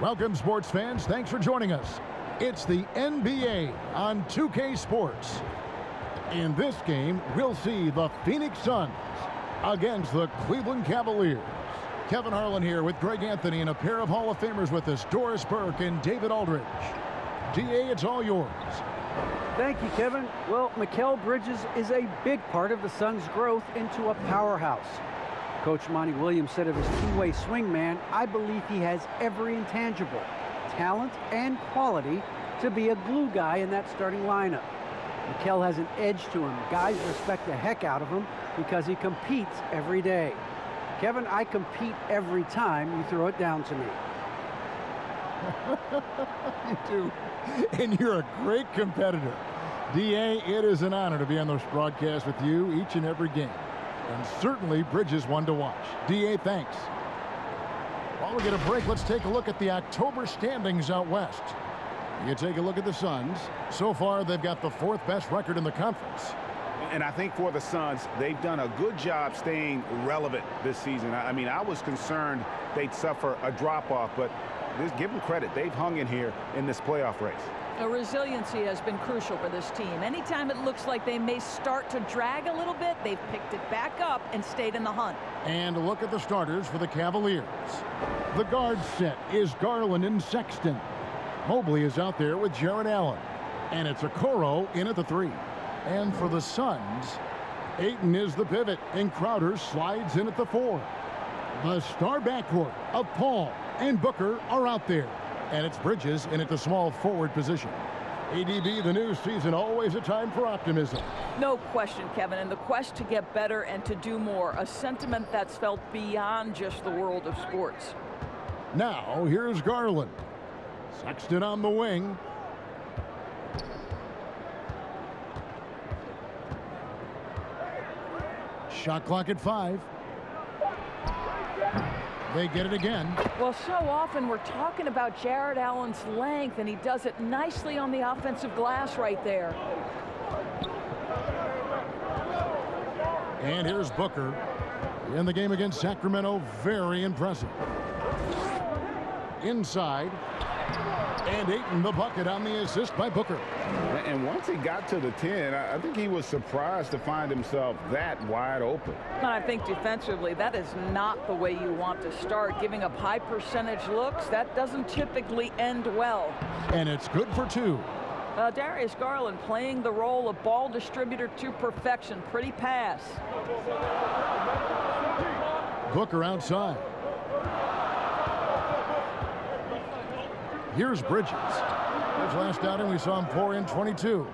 Welcome, sports fans. Thanks for joining us. It's the NBA on 2K Sports. In this game, we'll see the Phoenix Suns against the Cleveland Cavaliers. Kevin Harlan here with Greg Anthony and a pair of Hall of Famers with us, Doris Burke and David Aldridge. DA, it's all yours. Thank you, Kevin. Well, Mikal Bridges is a big part of the Suns' growth into a powerhouse. Coach Monty Williams said of his two-way swingman, I believe he has every intangible, talent and quality to be a glue guy in that starting lineup. Mikal has an edge to him. Guys respect the heck out of him because he competes every day. Kevin, I compete every time you throw it down to me. You do. And you're a great competitor. DA, it is an honor to be on this broadcast with you each and every game. And certainly Bridges one to watch. DA, thanks. While we get a break, let's take a look at the October standings out west. You take a look at the Suns. So far, they've got the fourth best record in the conference. And I think for the Suns, they've done a good job staying relevant this season. I mean, I was concerned they'd suffer a drop-off, but just give them credit. They've hung in here in this playoff race. Resiliency has been crucial for this team. Anytime it looks like they may start to drag a little bit, they've picked it back up and stayed in the hunt. And look at the starters for the Cavaliers. The guard set is Garland and Sexton. Mobley is out there with Jarrett Allen. And it's Okoro in at the 3. And for the Suns, Ayton is the pivot, and Crowder slides in at the 4. The star backcourt of Paul and Booker are out there. And it's Bridges in at the small forward position. ADB, the new season, always a time for optimism. No question, Kevin, and the quest to get better and to do more, a sentiment that's felt beyond just the world of sports. Now, here's Garland. Sexton on the wing. Shot clock at 5. They get it again. Well, so often we're talking about Jarrett Allen's length, and he does it nicely on the offensive glass right there. And here's Booker in the game against Sacramento. Very impressive. Inside. And Ayton the bucket on the assist by Booker. And once he got to the 10, I think he was surprised to find himself that wide open. I think defensively, that is not the way you want to start. Giving up high percentage looks, that doesn't typically end well. And it's good for 2. Darius Garland playing the role of ball distributor to perfection. Pretty pass. Booker outside. Here's Bridges. His last outing, we saw him pour in 22.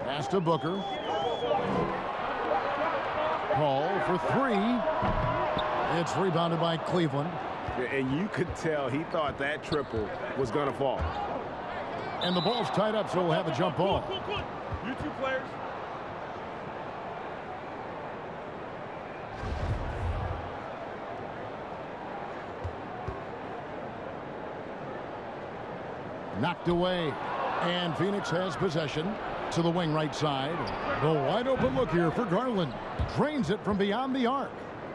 Pass to Booker. Paul for 3. It's rebounded by Cleveland. And you could tell he thought that triple was going to fall. And the ball's tied up, so we'll have a jump ball. You two players. Knocked away, and Phoenix has possession to the wing right side. The wide open look here for Garland. Drains it from beyond the arc.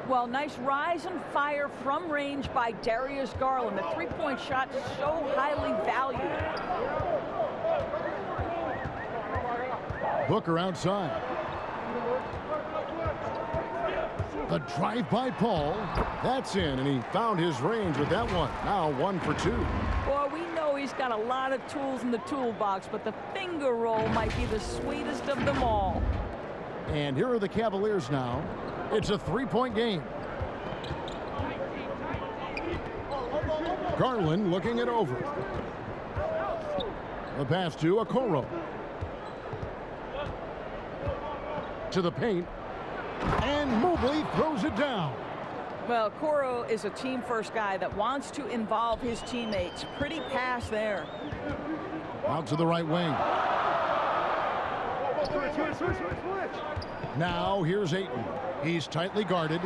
Well, nice rise and fire from range by Darius Garland. The three-point shot so highly valued. Booker outside. The drive by Paul. That's in, and he found his range with that one. Now 1 for 2. Well, we know he's got a lot of tools in the toolbox, but the finger roll might be the sweetest of them all. And here are the Cavaliers now. It's a 3-point game. Garland looking it over. The pass to Okoro. To the paint. And Mobley throws it down. Well, Okoro is a team-first guy that wants to involve his teammates. Pretty pass there. Out to the right wing. Now here's Ayton. He's tightly guarded.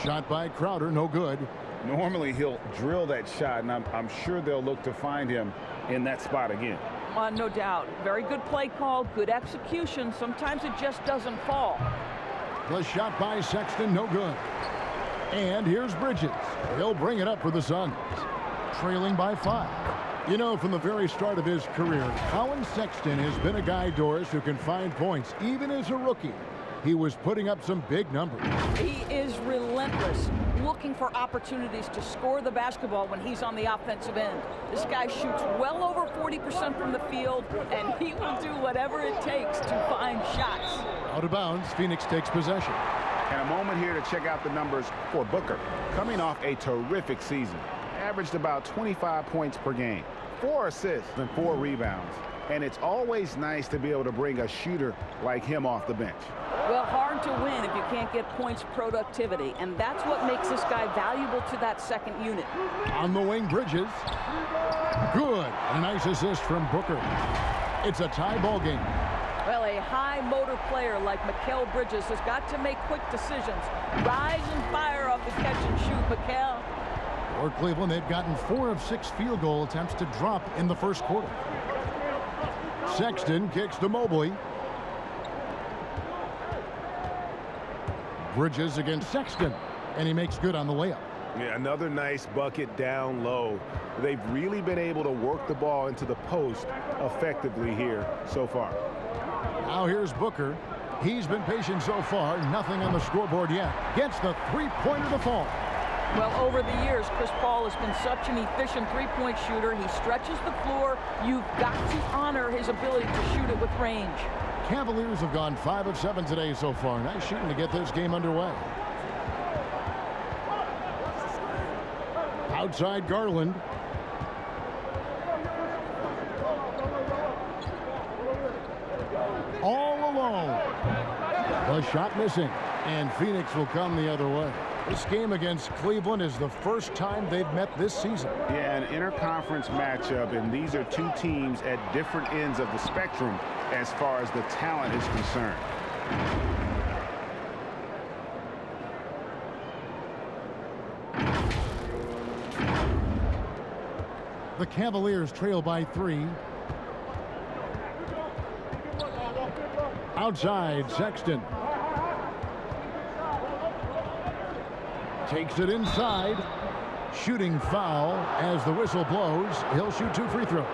Shot by Crowder, no good. Normally he'll drill that shot, and I'm sure they'll look to find him in that spot again. No doubt. Very good play call, good execution. Sometimes it just doesn't fall. The shot by Sexton, no good. And here's Bridges. He'll bring it up for the Suns. Trailing by 5. You know, from the very start of his career, Colin Sexton has been a guy, Doris, who can find points. Even as a rookie, he was putting up some big numbers. He is relentless, looking for opportunities to score the basketball when he's on the offensive end. This guy shoots well over 40% from the field, and he will do whatever it takes to find shots. Out of bounds, Phoenix takes possession. And a moment here to check out the numbers for Booker. Coming off a terrific season. Averaged about 25 points per game, 4 assists and 4 rebounds. And it's always nice to be able to bring a shooter like him off the bench. Well, hard to win if you can't get points productivity, and that's what makes this guy valuable to that second unit. On the wing, Bridges. Good. A nice assist from Booker. It's a tie ball game. Well, a high motor player like Mikal Bridges has got to make quick decisions. Rise and fire off the catch and shoot, Mikal. For Cleveland, they've gotten 4 of 6 field goal attempts to drop in the first quarter. Sexton kicks to Mobley. Bridges against Sexton, and he makes good on the layup. Yeah, another nice bucket down low. They've really been able to work the ball into the post effectively here so far. Now here's Booker. He's been patient so far. Nothing on the scoreboard yet. Gets the three-pointer to fall. Well, over the years, Chris Paul has been such an efficient three-point shooter. He stretches the floor. You've got to honor his ability to shoot it with range. Cavaliers have gone 5 of 7 today so far. Nice shooting to get this game underway. Outside Garland. All alone. The shot missing. And Phoenix will come the other way. This game against Cleveland is the first time they've met this season. Yeah, an interconference matchup, and these are two teams at different ends of the spectrum as far as the talent is concerned. The Cavaliers trail by 3. Outside, Sexton. Takes it inside. Shooting foul as the whistle blows. He'll shoot 2 free throws.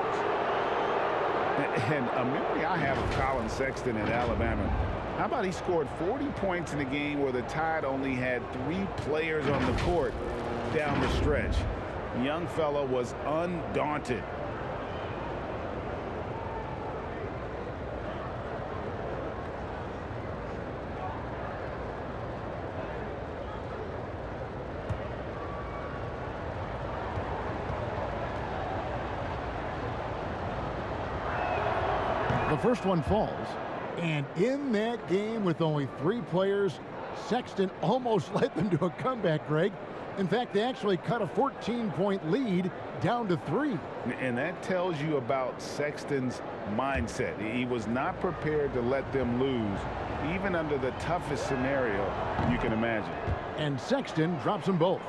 And a memory I have of Colin Sexton in Alabama. How about he scored 40 points in a game where the Tide only had 3 players on the court down the stretch. The young fella was undaunted. The first one falls. And in that game with only 3 players, Sexton almost led them to a comeback, Greg. In fact, they actually cut a 14-point lead down to 3. And that tells you about Sexton's mindset. He was not prepared to let them lose, even under the toughest scenario you can imagine. And Sexton drops them both.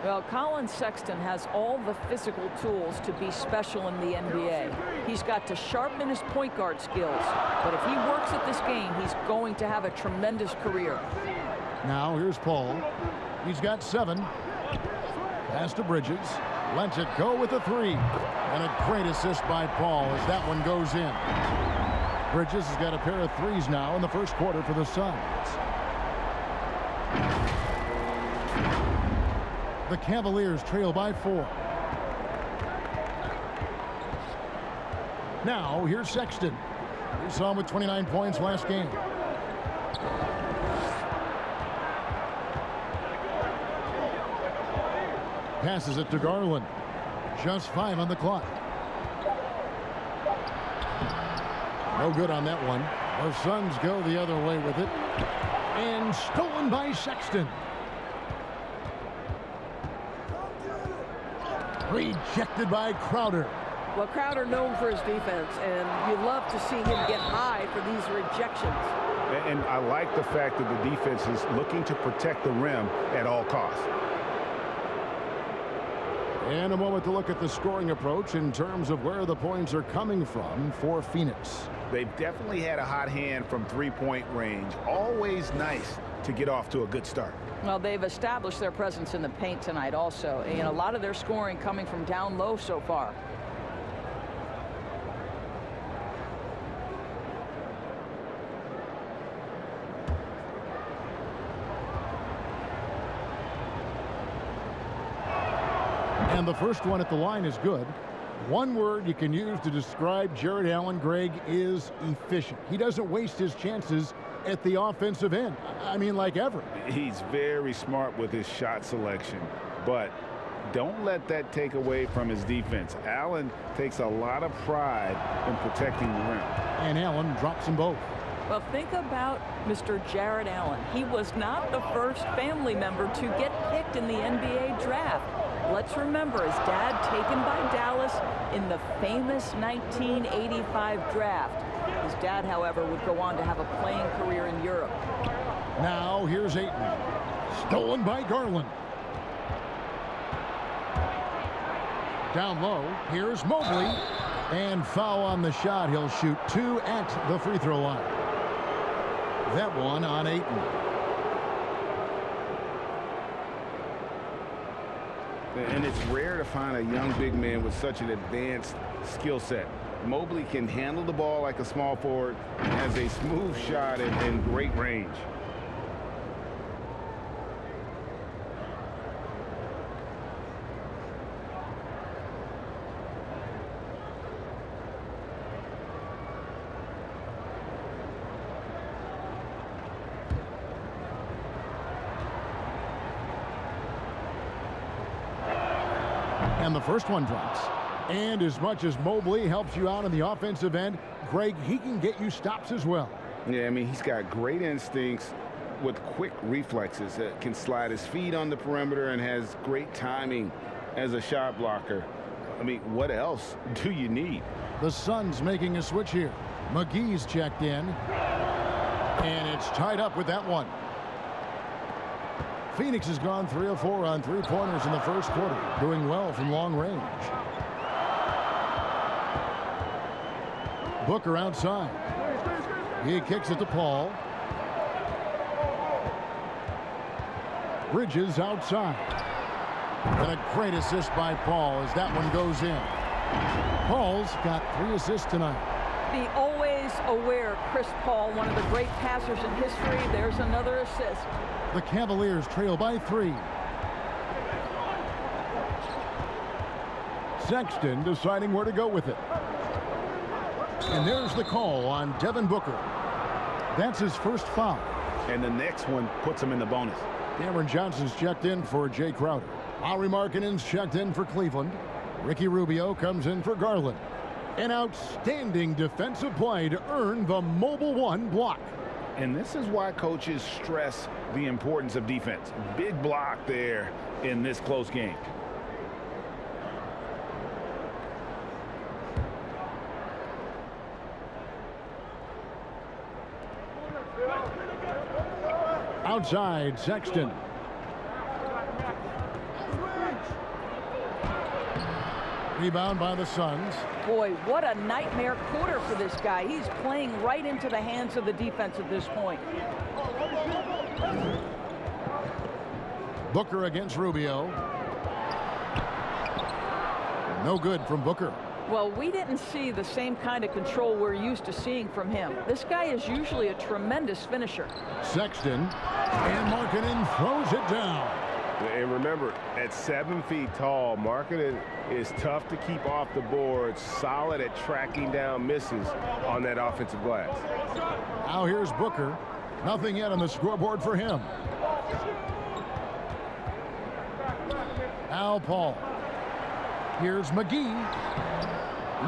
Well, Colin Sexton has all the physical tools to be special in the NBA. He's got to sharpen his point guard skills. But if he works at this game, he's going to have a tremendous career. Now here's Paul. He's got 7. Pass to Bridges. Lets it go with a 3. And a great assist by Paul as that one goes in. Bridges has got a pair of 3s now in the first quarter for the Suns. The Cavaliers trail by 4. Now here's Sexton. We saw him with 29 points last game. Passes it to Garland. Just 5 on the clock. No good on that one. The Suns go the other way with it. And stolen by Sexton. Rejected by Crowder. Well, Crowder known for his defense, and you love to see him get high for these rejections. And I like the fact that the defense is looking to protect the rim at all costs. And a moment to look at the scoring approach in terms of where the points are coming from for Phoenix. They've definitely had a hot hand from 3-point range. Always nice to get off to a good start. Well, they've established their presence in the paint tonight also, and a lot of their scoring coming from down low so far. And the first one at the line is good. One word you can use to describe Jared Allen, Greg, is efficient. He doesn't waste his chances at the offensive end. I mean, like ever. He's very smart with his shot selection, but don't let that take away from his defense. Allen takes a lot of pride in protecting the rim. And Allen drops them both. Well, think about Mr. Jared Allen. He was not the first family member to get picked in the NBA draft. Let's remember his dad taken by Dallas in the famous 1985 draft. His dad, however, would go on to have a playing career in Europe. Now here's Ayton. Stolen by Garland. Down low, here's Mobley. And foul on the shot. He'll shoot 2 at the free throw line. That one on Ayton. And it's rare to find a young big man with such an advanced skill set. Mobley can handle the ball like a small forward, has a smooth shot and great range. And the first one drops. And as much as Mobley helps you out on the offensive end, Greg, he can get you stops as well. Yeah, I mean, he's got great instincts with quick reflexes. Can slide his feet on the perimeter and has great timing as a shot blocker. I mean, what else do you need? The Suns making a switch here. McGee's checked in. And it's tied up with that one. Phoenix has gone 3 of 4 on three-pointers in the first quarter, doing well from long range. Booker outside. He kicks it to Paul. Bridges outside. And a great assist by Paul as that one goes in. Paul's got 3 assists tonight. The always aware Chris Paul, one of the great passers in history. There's another assist. The Cavaliers trail by 3. Sexton deciding where to go with it. And there's the call on Devin Booker. That's his first foul. And the next one puts him in the bonus. Cameron Johnson's checked in for Jay Crowder. Lauri Markkanen's checked in for Cleveland. Ricky Rubio comes in for Garland. An outstanding defensive play to earn the Mobile One block. And this is why coaches stress the importance of defense. Big block there in this close game. Outside, Sexton. Rebound by the Suns. Boy, what a nightmare quarter for this guy. He's playing right into the hands of the defense at this point. Booker against Rubio. No good from Booker. Well, we didn't see the same kind of control we're used to seeing from him. This guy is usually a tremendous finisher. Sexton, and Markkanen throws it down. And remember, at 7 feet tall, Markkanen is tough to keep off the board, solid at tracking down misses on that offensive glass. Now here's Booker. Nothing yet on the scoreboard for him. Al Paul. Here's McGee.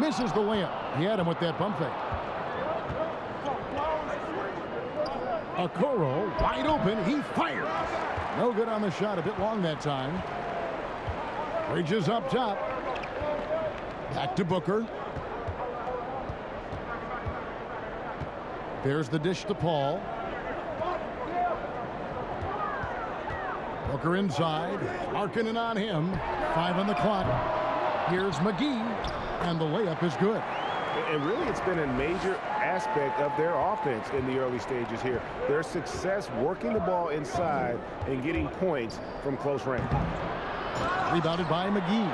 Misses the layup. He had him with that pump fake. Okoro wide open. He fires. No good on the shot. A bit long that time. Bridges up top. Back to Booker. There's the dish to Paul. Booker inside. Markkanen on him. 5 on the clock. Here's McGee. And the layup is good. And really, it's been a major aspect of their offense in the early stages here. Their success working the ball inside and getting points from close range. Rebounded by McGee.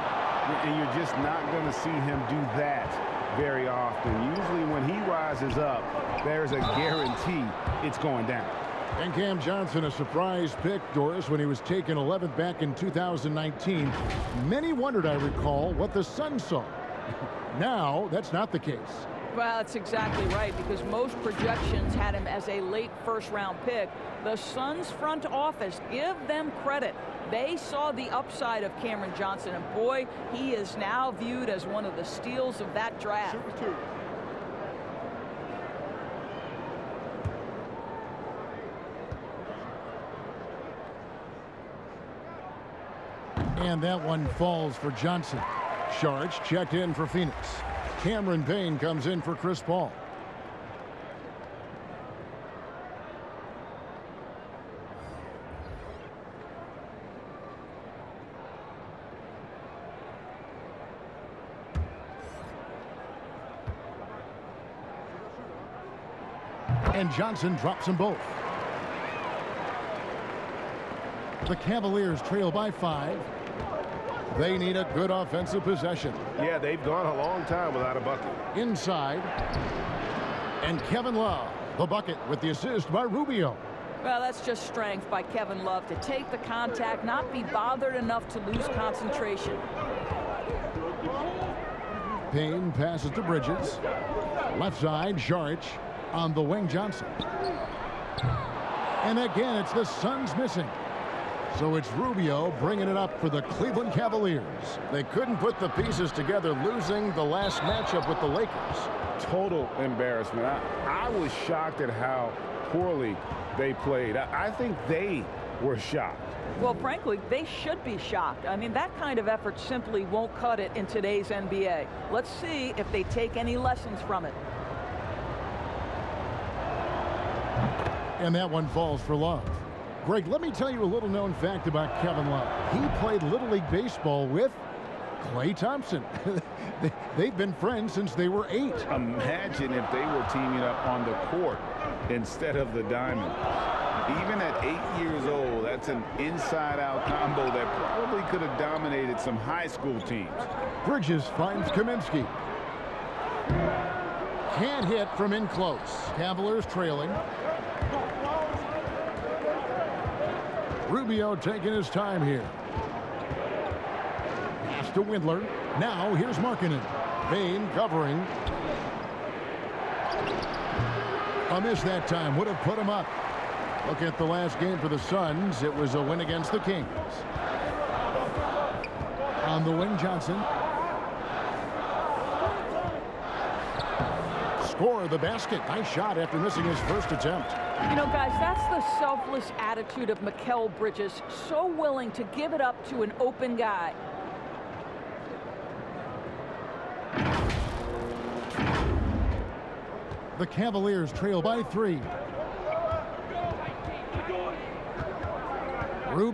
And you're just not going to see him do that very often. Usually when he rises up, there's a guarantee it's going down. And Cam Johnson, a surprise pick, Doris, when he was taken 11th back in 2019. Many wondered, I recall, what the Suns saw. Now, that's not the case. Well, that's exactly right, because most projections had him as a late first-round pick. The Suns front office, give them credit. They saw the upside of Cameron Johnson, and boy, he is now viewed as one of the steals of that draft. And that one falls for Johnson. Sharch checked in for Phoenix. Cameron Payne comes in for Chris Paul. And Johnson drops them both. The Cavaliers trail by 5. They need a good offensive possession. Yeah, they've gone a long time without a bucket. Inside. And Kevin Love, the bucket with the assist by Rubio. Well, that's just strength by Kevin Love to take the contact, not be bothered enough to lose concentration. Payne passes to Bridges. Left side, Sharch on the wing, Johnson. And again, it's the Suns missing. So it's Rubio bringing it up for the Cleveland Cavaliers. They couldn't put the pieces together, losing the last matchup with the Lakers. Total embarrassment. I was shocked at how poorly they played. I think they were shocked. Well, frankly, they should be shocked. I mean, that kind of effort simply won't cut it in today's NBA. Let's see if they take any lessons from it. And that one falls for Love. Greg, let me tell you a little known fact about Kevin Love. He played Little League Baseball with Klay Thompson. They've been friends since they were 8. Imagine if they were teaming up on the court instead of the diamond. Even at 8 years old, that's an inside-out combo that probably could have dominated some high school teams. Bridges finds Kaminsky. Can't hit from in close. Cavaliers trailing. Rubio taking his time here. Pass to Windler. Now here's Markkanen. Payne covering. A miss that time would have put him up. Look at the last game for the Suns. It was a win against the Kings. On the wing, Johnson. Score the basket. Nice shot after missing his first attempt. You know, guys, that's the selfless attitude of Mikal Bridges. So willing to give it up to an open guy. The Cavaliers trail by 3. Rubio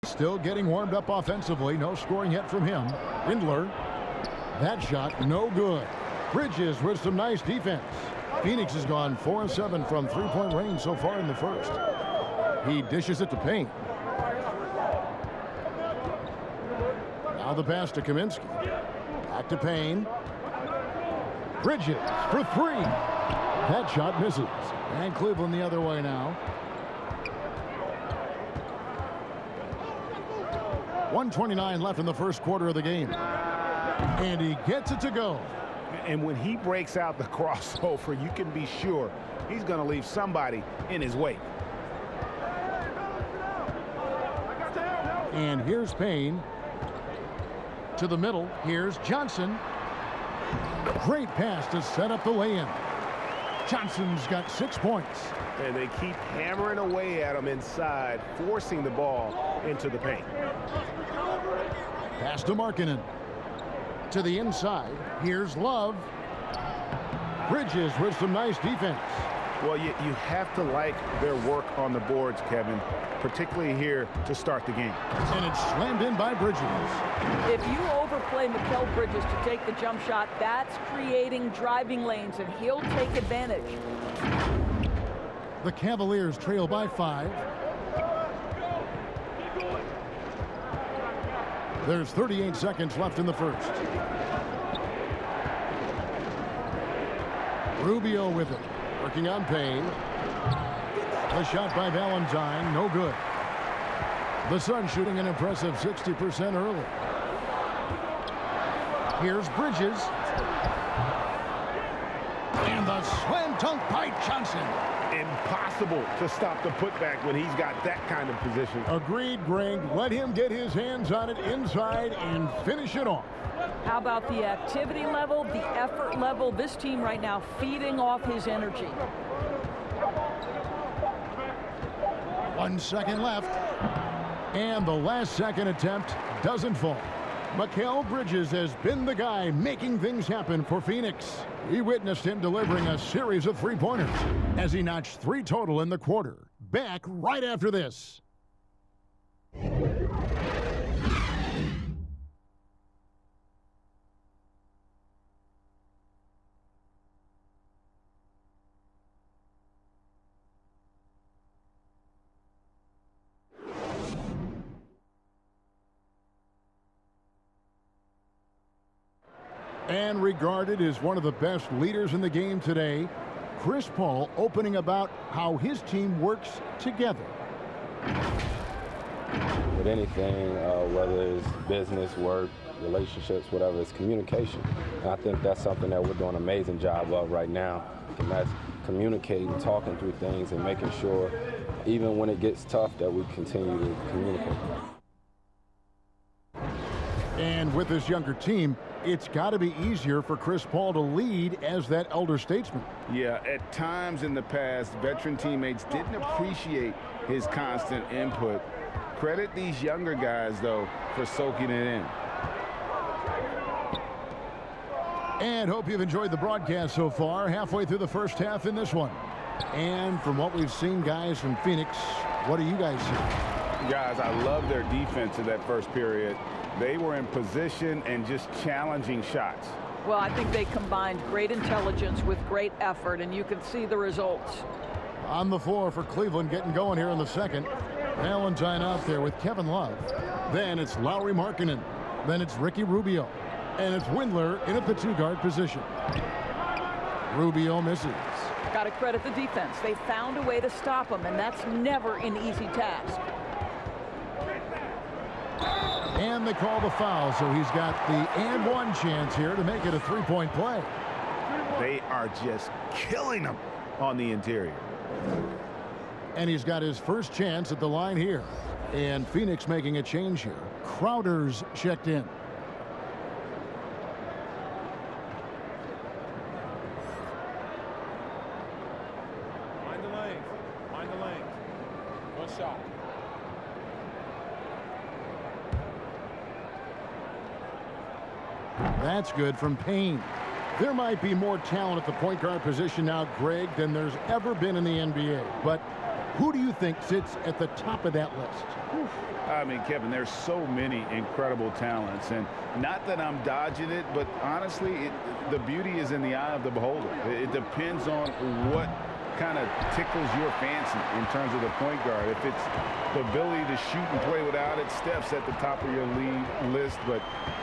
still getting warmed up offensively. No scoring yet from him. Windler. That shot no good. Bridges with some nice defense. Phoenix has gone 4-7 from three-point range so far in the first. He dishes it to Payne. Now the pass to Kaminsky. Back to Payne. Bridges for 3. That shot misses. And Cleveland the other way now. 1:29 left in the first quarter of the game. And he gets it to go. And when he breaks out the crossover, you can be sure he's going to leave somebody in his wake. And here's Payne. To the middle. Here's Johnson. Great pass to set up the lay-in. Johnson's got 6 points. And they keep hammering away at him inside, forcing the ball into the paint. Pass to Markkanen. To the inside. Here's Love. Bridges with some nice defense. Well, you have to like their work on the boards, Kevin, particularly here to start the game. And it's slammed in by Bridges. If you overplay Mikal Bridges to take the jump shot, that's creating driving lanes, and he'll take advantage. The Cavaliers trail by 5. There's 38 seconds left in the first. Rubio with it. Working on Payne. The shot by Valentine, no good. The Suns shooting an impressive 60% early. Here's Bridges. And the slam dunk by Johnson. Impossible to stop the putback when he's got that kind of position. Agreed, Greg. Let him get his hands on it inside and finish it off. How about the activity level, the effort level? This team right now feeding off his energy. 1 second left. And the last second attempt doesn't fall. Mikal Bridges has been the guy making things happen for Phoenix. We witnessed him delivering a series of three-pointers as he notched 3 total in the quarter. Back right after this. And regarded as one of the best leaders in the game today, Chris Paul opening about how his team works together. With anything, whether it's business, work, relationships, whatever, it's communication. And I think that's something that we're doing an amazing job of right now. And that's communicating, talking through things, and making sure, even when it gets tough, that we continue to communicate. And with this younger team, it's got to be easier for Chris Paul to lead as that elder statesman. Yeah, at times in the past, veteran teammates didn't appreciate his constant input. Credit these younger guys, though, for soaking it in. And hope you've enjoyed the broadcast so far, halfway through the first half in this one. And from what we've seen, guys, from Phoenix, what do you guys see? Guys, I love their defense in that first period. They were in position and just challenging shots. Well, I think they combined great intelligence with great effort, and you can see the results. On the floor for Cleveland, getting going here in the second. Valentine out there with Kevin Love. Then it's Lauri Markkanen. Then it's Ricky Rubio. And it's Windler in at the 2-guard position. Rubio misses. Got to credit the defense. They found a way to stop him, and that's never an easy task. And they call the foul, so he's got the and one chance here to make it a 3-point play. They are just killing him on the interior. And he's got his first chance at the line here. And Phoenix making a change here. Crowder's checked in. Mind the lanes. Mind the lanes. One shot. That's good from Payne. There might be more talent at the point guard position now, Greg, than there's ever been in the NBA. But who do you think sits at the top of that list? I mean, Kevin, there's so many incredible talents. And not that I'm dodging it, but honestly, the beauty is in the eye of the beholder. It depends on what kind of tickles your fancy in terms of the point guard. If it's the ability to shoot and play without it, Steph's at the top of your league list. But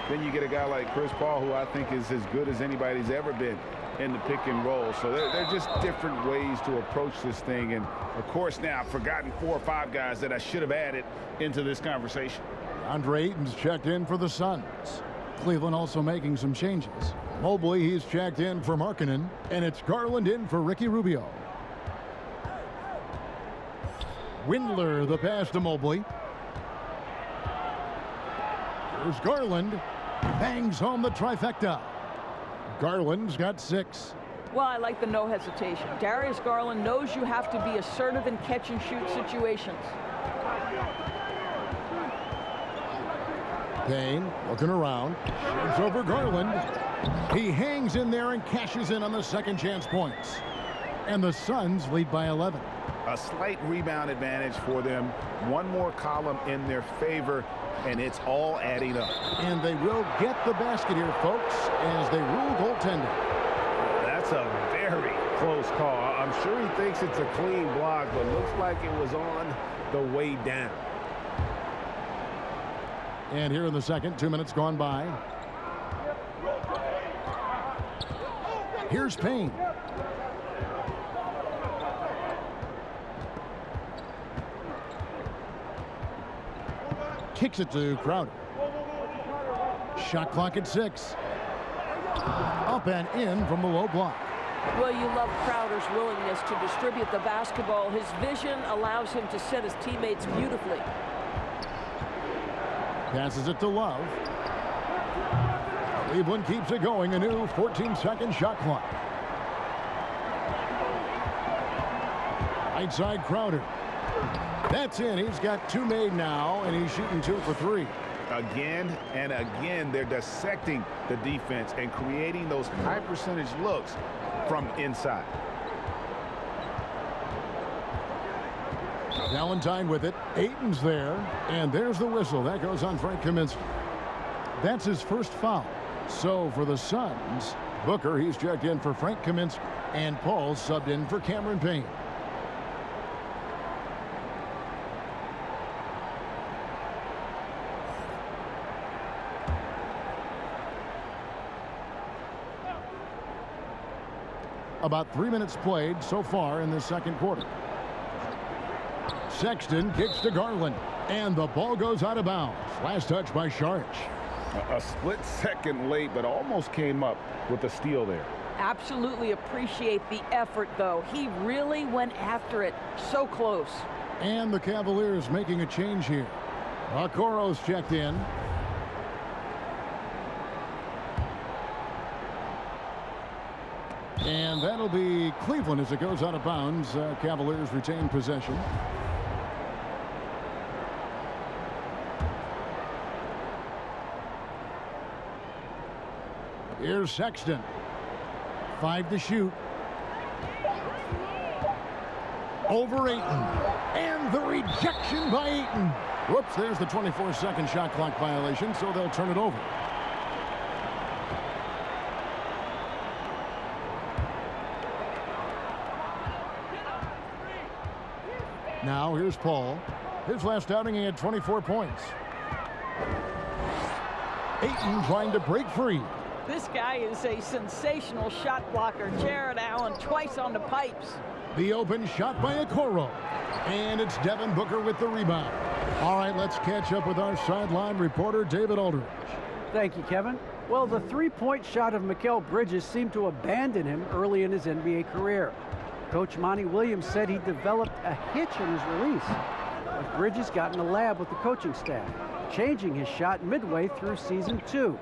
then you get a guy like Chris Paul, who I think is as good as anybody's ever been in the pick and roll. So they're just different ways to approach this thing. And, of course, now I've forgotten 4 or 5 guys that I should have added into this conversation. Andre Ayton's checked in for the Suns. Cleveland also making some changes. Mobley, he's checked in for Markkanen. And it's Garland in for Ricky Rubio. Windler, the pass to Mobley. Here's Garland. Bangs home the trifecta. Garland's got 6. Well, I like the no hesitation. Darius Garland knows you have to be assertive in catch-and-shoot situations. Payne looking around. Shoots over Garland. He hangs in there and cashes in on the second chance points. And the Suns lead by 11. A slight rebound advantage for them. One more column in their favor, and it's all adding up. And they will get the basket here, folks, as they rule goaltending. That's a very close call. I'm sure he thinks it's a clean block, but looks like it was on the way down. And here in the second, 2 minutes gone by. Here's Payne. Kicks it to Crowder. Shot clock at 6. Up and in from the low block. Well, you love Crowder's willingness to distribute the basketball. His vision allows him to set his teammates beautifully. Passes it to Love. Cleveland keeps it going. A new 14-second shot clock. Right side Crowder. That's in. He's got 2 made now, and he's shooting 2 for 3. Again and again, they're dissecting the defense and creating those high percentage looks from inside. Valentine with it. Ayton's there, and there's the whistle. That goes on Frank Kaminsky. That's his first foul. So for the Suns, Booker, he's checked in for Frank Kaminsky, and Paul subbed in for Cameron Payne. About 3 minutes played so far in the second quarter. Sexton kicks to Garland, and the ball goes out of bounds. Last touch by Saric. A split second late, but almost came up with a steal there. Absolutely appreciate the effort, though. He really went after it. So close. And the Cavaliers making a change here. Okoro's checked in. And that'll be Cleveland as it goes out of bounds. Cavaliers retain possession. Here's Sexton. 5 to shoot. Over Ayton. And the rejection by Ayton. Whoops, there's the 24-second shot clock violation, so they'll turn it over. Now here's Paul. His last outing, he had 24 points. Ayton trying to break free. This guy is a sensational shot blocker. Jared Allen twice on the pipes. The open shot by Okoro. And it's Devin Booker with the rebound. All right, let's catch up with our sideline reporter, David Aldridge. Thank you, Kevin. Well, the three-point shot of Mikal Bridges seemed to abandon him early in his NBA career. Coach Monty Williams said he developed a hitch in his release. But Bridges got in the lab with the coaching staff, changing his shot midway through season 2.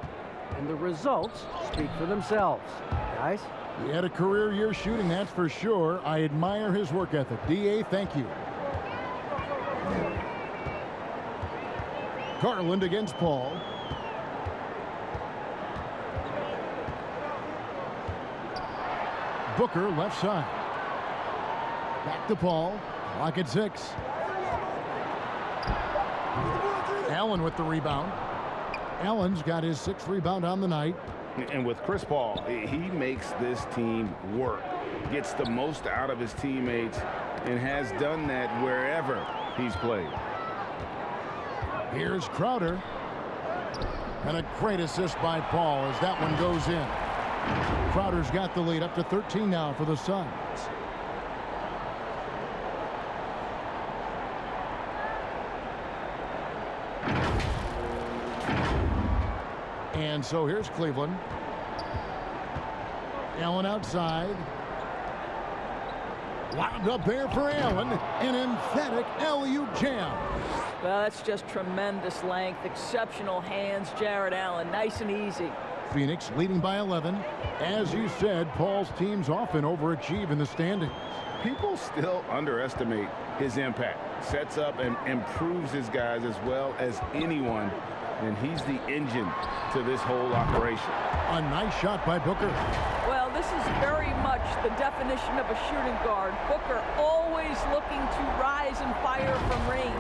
And the results speak for themselves. Guys? He had a career year shooting, that's for sure. I admire his work ethic. D.A., thank you. Garland against Paul. Booker left side. Back to Paul. Clock at 6. Allen with the rebound. Allen's got his 6th rebound on the night. And with Chris Paul, he makes this team work. Gets the most out of his teammates and has done that wherever he's played. Here's Crowder. And a great assist by Paul as that one goes in. Crowder's got the lead up to 13 now for the Suns. And so here's Cleveland. Allen outside. Wound up there for Allen. An emphatic alley-oop jam. Well, that's just tremendous length, exceptional hands. Jared Allen, nice and easy. Phoenix leading by 11. As you said, Paul's teams often overachieve in the standings. People still underestimate his impact. Sets up and improves his guys as well as anyone. And he's the engine to this whole operation. A nice shot by Booker. Well, this is very much the definition of a shooting guard. Booker always looking to rise and fire from range.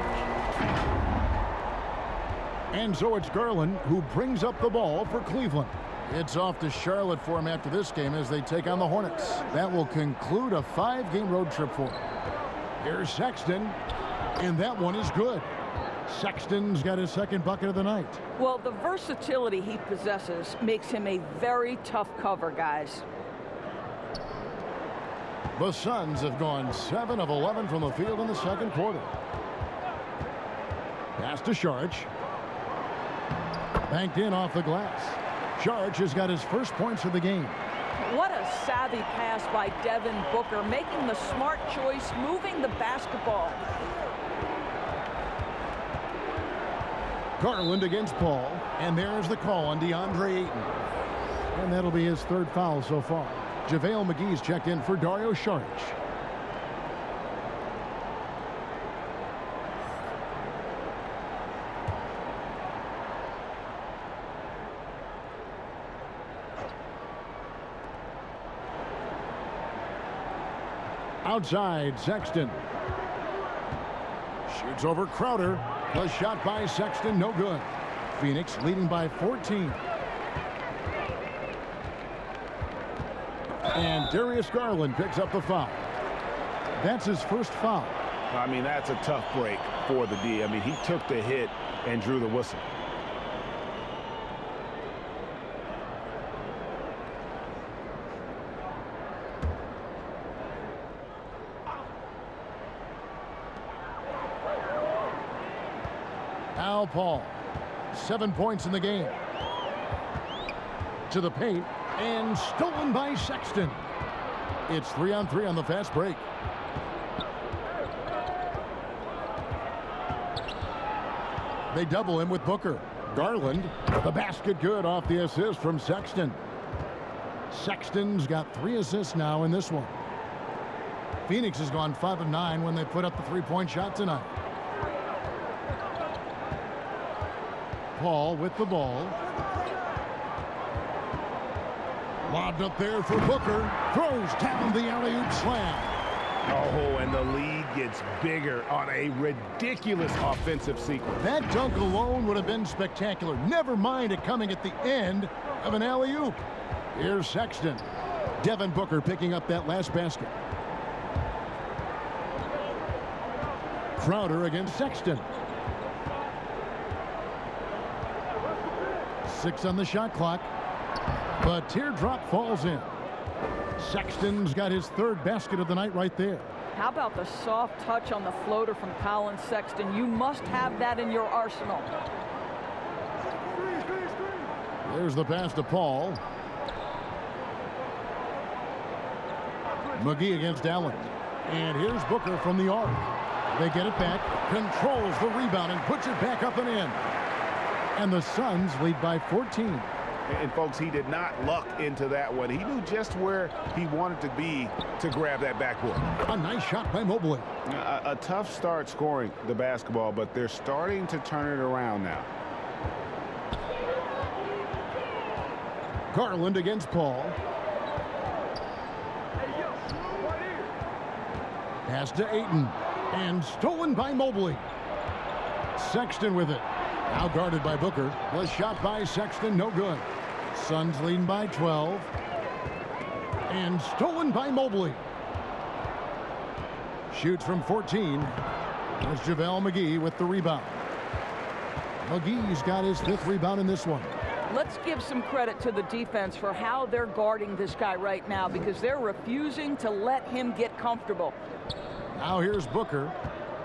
And so it's Garland who brings up the ball for Cleveland. It's off to Charlotte for him after this game as they take on the Hornets. That will conclude a 5-game road trip for him. Here's Sexton, and that one is good. Sexton's got his second bucket of the night. Well, the versatility he possesses makes him a very tough cover, guys. The Suns have gone 7 of 11 from the field in the second quarter. Pass to Saric. Banked in off the glass. Saric has got his first points of the game. What a savvy pass by Devin Booker, making the smart choice, moving the basketball. Garland against Paul, and there's the call on DeAndre Ayton. And that'll be his third foul so far. JaVale McGee's checked in for Dario Saric. Outside, Sexton. Shoots over Crowder. The shot by Sexton, no good. Phoenix leading by 14. And Darius Garland picks up the foul. That's his first foul. I mean, that's a tough break for the D. I mean, he took the hit and drew the whistle. Al Paul, 7 points in the game. To the paint, and stolen by Sexton. It's 3-on-3 on the fast break. They double him with Booker. Garland, the basket good off the assist from Sexton. Sexton's got 3 assists now in this one. Phoenix has gone 5 of 9 when they put up the 3-point shot tonight. Paul with the ball. Lobbed up there for Booker. Throws down the alley-oop slam. Oh, and the lead gets bigger on a ridiculous offensive sequence. That dunk alone would have been spectacular. Never mind it coming at the end of an alley-oop. Here's Sexton. Devin Booker picking up that last basket. Crowder against Sexton. 6 on the shot clock. But teardrop falls in. Sexton's got his 3rd basket of the night right there. How about the soft touch on the floater from Colin Sexton? You must have that in your arsenal. There's the pass to Paul. McGee against Allen. And here's Booker from the arc. They get it back, controls the rebound, and puts it back up and in. And the Suns lead by 14. And folks, he did not luck into that one. He knew just where he wanted to be to grab that backboard. A nice shot by Mobley. A tough start scoring the basketball, but they're starting to turn it around now. Garland against Paul. Pass to Ayton. And stolen by Mobley. Sexton with it. Now guarded by Booker. The shot by Sexton, no good. Suns leading by 12. And stolen by Mobley. Shoots from 14. There's JaVale McGee with the rebound. McGee's got his 5th rebound in this one. Let's give some credit to the defense for how they're guarding this guy right now, because they're refusing to let him get comfortable. Now here's Booker.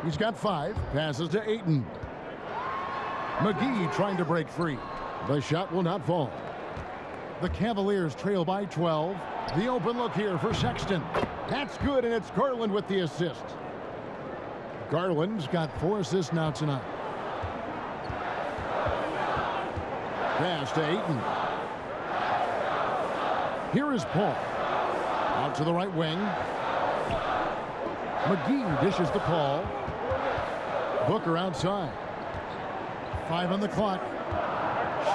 He's got 5. Passes to Ayton. McGee trying to break free. The shot will not fall. The Cavaliers trail by 12. The open look here for Sexton. That's good, and it's Garland with the assist. Garland's got 4 assists now tonight. Pass to Ayton. Here is Paul. Out to the right wing. McGee dishes to Paul. Booker outside. 5 on the clock.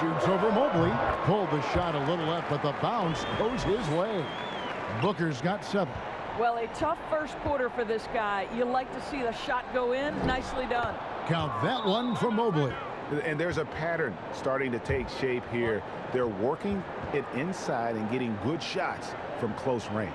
Shoots over Mobley. Pulled the shot a little left, but the bounce goes his way. Booker's got 7. Well, a tough first quarter for this guy. You like to see the shot go in. Nicely done. Count that one for Mobley. And there's a pattern starting to take shape here. They're working it inside and getting good shots from close range.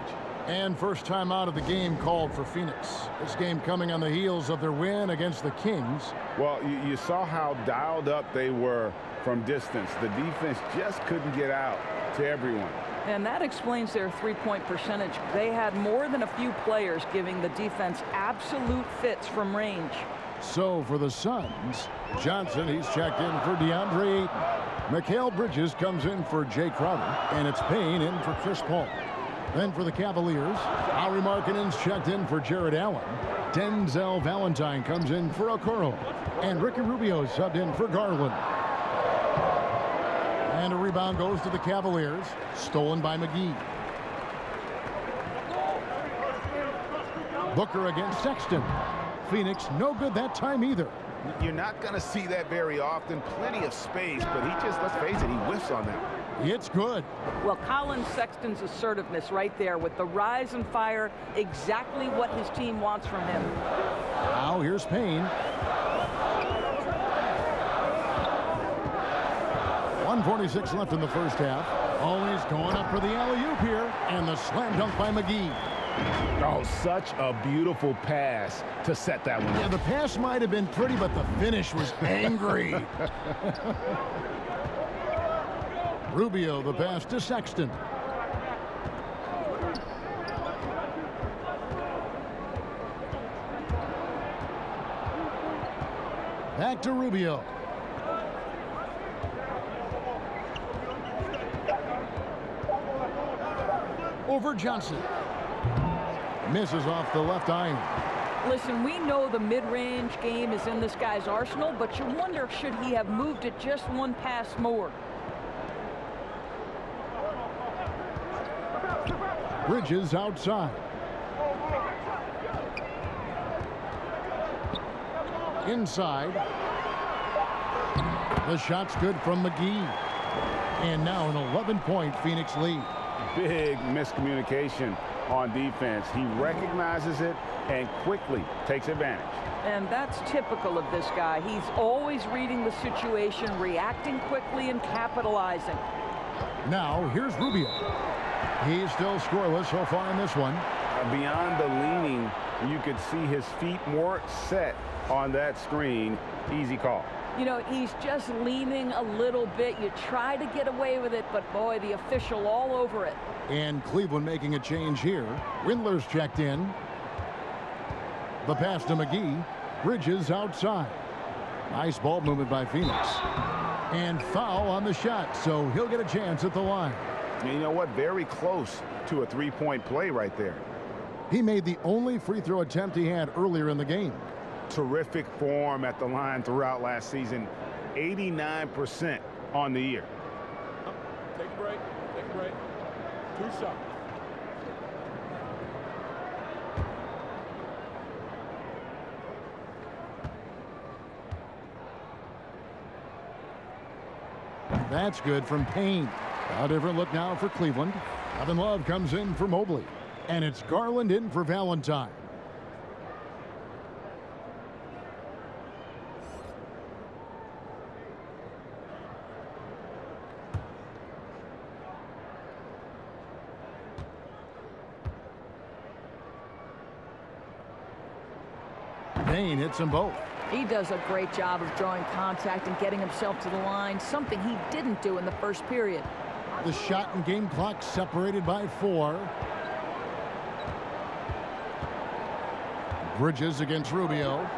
And first time out of the game called for Phoenix. This game coming on the heels of their win against the Kings. Well, you saw how dialed up they were from distance. The defense just couldn't get out to everyone. And that explains their three-point percentage. They had more than a few players giving the defense absolute fits from range. So for the Suns, Johnson, he's checked in for DeAndre Ayton. Mikal Bridges comes in for Jay Crowder, and it's Payne in for Chris Paul. Then for the Cavaliers, Lauri Markkanen's checked in for Jared Allen. Denzel Valentine comes in for Okoro. And Ricky Rubio subbed in for Garland. And a rebound goes to the Cavaliers, stolen by McGee. Booker against Sexton. Phoenix no good that time either. You're not going to see that very often. Plenty of space, but he just, let's face it, he whiffs on that. It's good. Well, Colin Sexton's assertiveness right there with the rise and fire, exactly what his team wants from him. Now here's Payne. 1:46 left in the first half. Always going up for the alley-oop here, and the slam dunk by McGee. Oh, such a beautiful pass to set that one. Yeah, the pass might have been pretty, but the finish was angry. Rubio, the pass to Sexton. Back to Rubio. Over Johnson. Misses off the left iron. Listen, we know the mid-range game is in this guy's arsenal, but you wonder, should he have moved it just one pass more? Bridges outside. Inside. The shot's good from McGee. And now an 11-point Phoenix lead. Big miscommunication on defense. He recognizes it and quickly takes advantage. And that's typical of this guy. He's always reading the situation, reacting quickly, and capitalizing. Now, here's Rubio. He's still scoreless so far in this one. Beyond the leaning, you could see his feet more set on that screen. Easy call. You know, he's just leaning a little bit. You try to get away with it, but boy, the official all over it. And Cleveland making a change here. Windler's checked in. The pass to McGee. Bridges outside. Nice ball movement by Phoenix. And foul on the shot, so he'll get a chance at the line. And you know what? Very close to a three-point play right there. He made the only free throw attempt he had earlier in the game. Terrific form at the line throughout last season. 89% on the year. Take a break. Take a break. 2 shots. That's good from Payne. A different look now for Cleveland. Kevin Love comes in for Mobley. And it's Garland in for Valentine. Payne hits them both. He does a great job of drawing contact and getting himself to the line, something he didn't do in the first period. The shot and game clock separated by 4. Bridges against Rubio.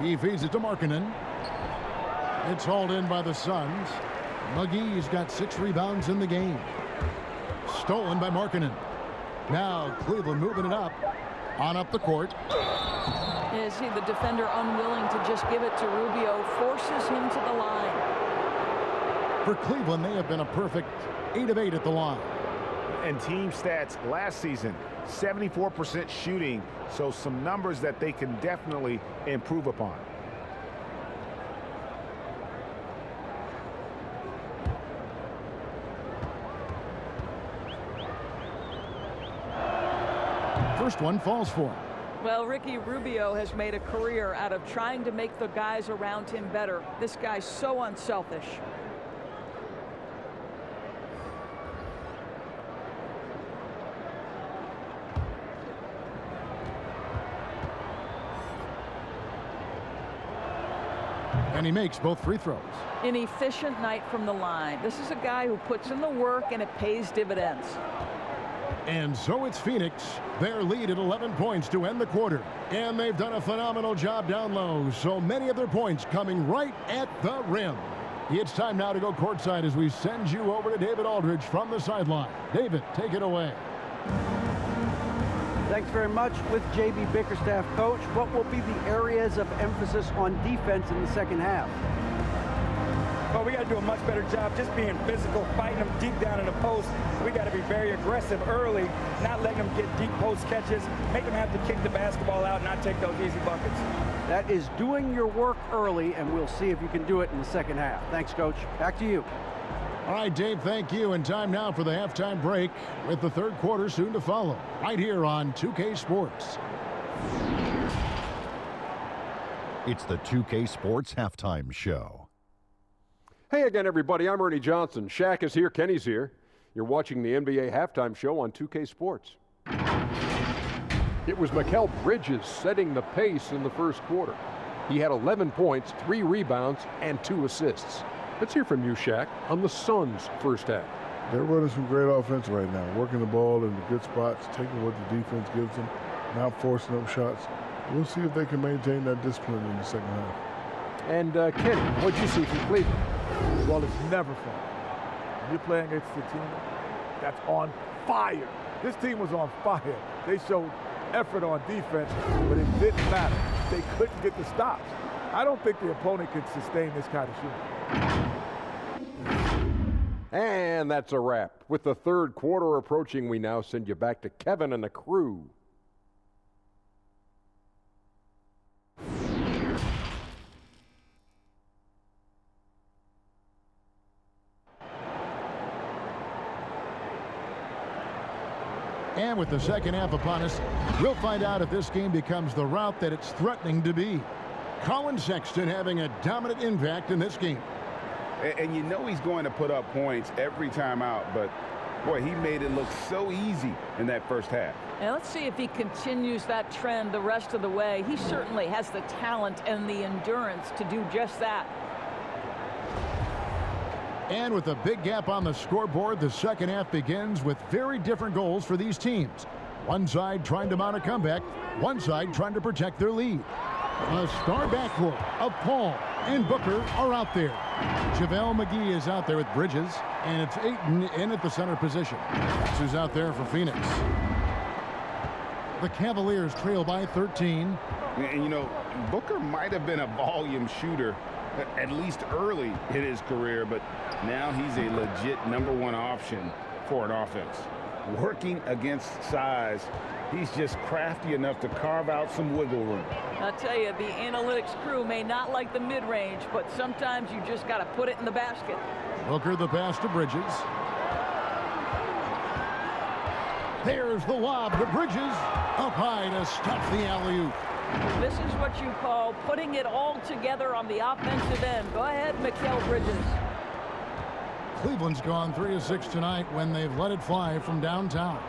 He feeds it to Markkanen. It's hauled in by the Suns. McGee's got 6 rebounds in the game. Stolen by Markkanen. Now Cleveland moving it up. On up the court. You see the defender unwilling to just give it to Rubio, forces him to the line. For Cleveland, they have been a perfect 8 of 8 at the line. And team stats last season, 74% shooting, so some numbers that they can definitely improve upon. first one falls for him. Well, Ricky Rubio has made a career out of trying to make the guys around him better. This guy's so unselfish. And he makes both free throws. An efficient night from the line. This is a guy who puts in the work, and it pays dividends. And so it's Phoenix. Their lead at 11 points to end the quarter. And they've done a phenomenal job down low. So many of their points coming right at the rim. It's time now to go courtside as we send you over to David Aldridge from the sideline. David, take it away. Thanks very much. With J.B. Bickerstaff, coach, what will be the areas of emphasis on defense in the second half? Well, we got to do a much better job just being physical, fighting them deep down in the post. We got to be very aggressive early, not letting them get deep post catches, make them have to kick the basketball out, not take those easy buckets. That is doing your work early, and we'll see if you can do it in the second half. Thanks, Coach. Back to you. All right, Dave, thank you. And time now for the halftime break with the third quarter soon to follow right here on 2K Sports. It's the 2K Sports Halftime Show. Hey again, everybody. I'm Ernie Johnson. Shaq is here. Kenny's here. You're watching the NBA Halftime Show on 2K Sports. It was Mikal Bridges setting the pace in the first quarter. He had 11 points, 3 rebounds, and 2 assists. Let's hear from you, Shaq, on the Suns' first half. They're running some great offense right now, working the ball in the good spots, taking what the defense gives them, not forcing up shots. We'll see if they can maintain that discipline in the second half. And Kenny, what'd you see from Cleveland? Well, it's never fun. When you're playing against a team that's on fire. This team was on fire. They showed effort on defense, but it didn't matter. They couldn't get the stops. I don't think the opponent could sustain this kind of shooting. And that's a wrap. With the third quarter approaching, we now send you back to Kevin and the crew. And with the second half upon us, we'll find out if this game becomes the route that it's threatening to be. Colin Sexton having a dominant impact in this game. And you know he's going to put up points every time out, but boy, he made it look so easy in that first half. And let's see if he continues that trend the rest of the way. He certainly has the talent and the endurance to do just that. And with a big gap on the scoreboard, the second half begins with very different goals for these teams. One side trying to mount a comeback, one side trying to protect their lead. A star backcourt of Paul and Booker are out there. JaVale McGee is out there with Bridges, and it's Ayton in at the center position. That's who's out there for Phoenix. The Cavaliers trail by 13. And you know, Booker might have been a volume shooter at least early in his career, but now he's a legit #1 option for an offense. Working against size, he's just crafty enough to carve out some wiggle room. I'll tell you, the analytics crew may not like the mid-range, but sometimes you just got to put it in the basket. Booker the pass to Bridges. There's the lob to Bridges. Up high to stop the alley-oop. This is what you call putting it all together on the offensive end. Go ahead, Mikal Bridges. Cleveland's gone 3 of 6 tonight when they've let it fly from downtown.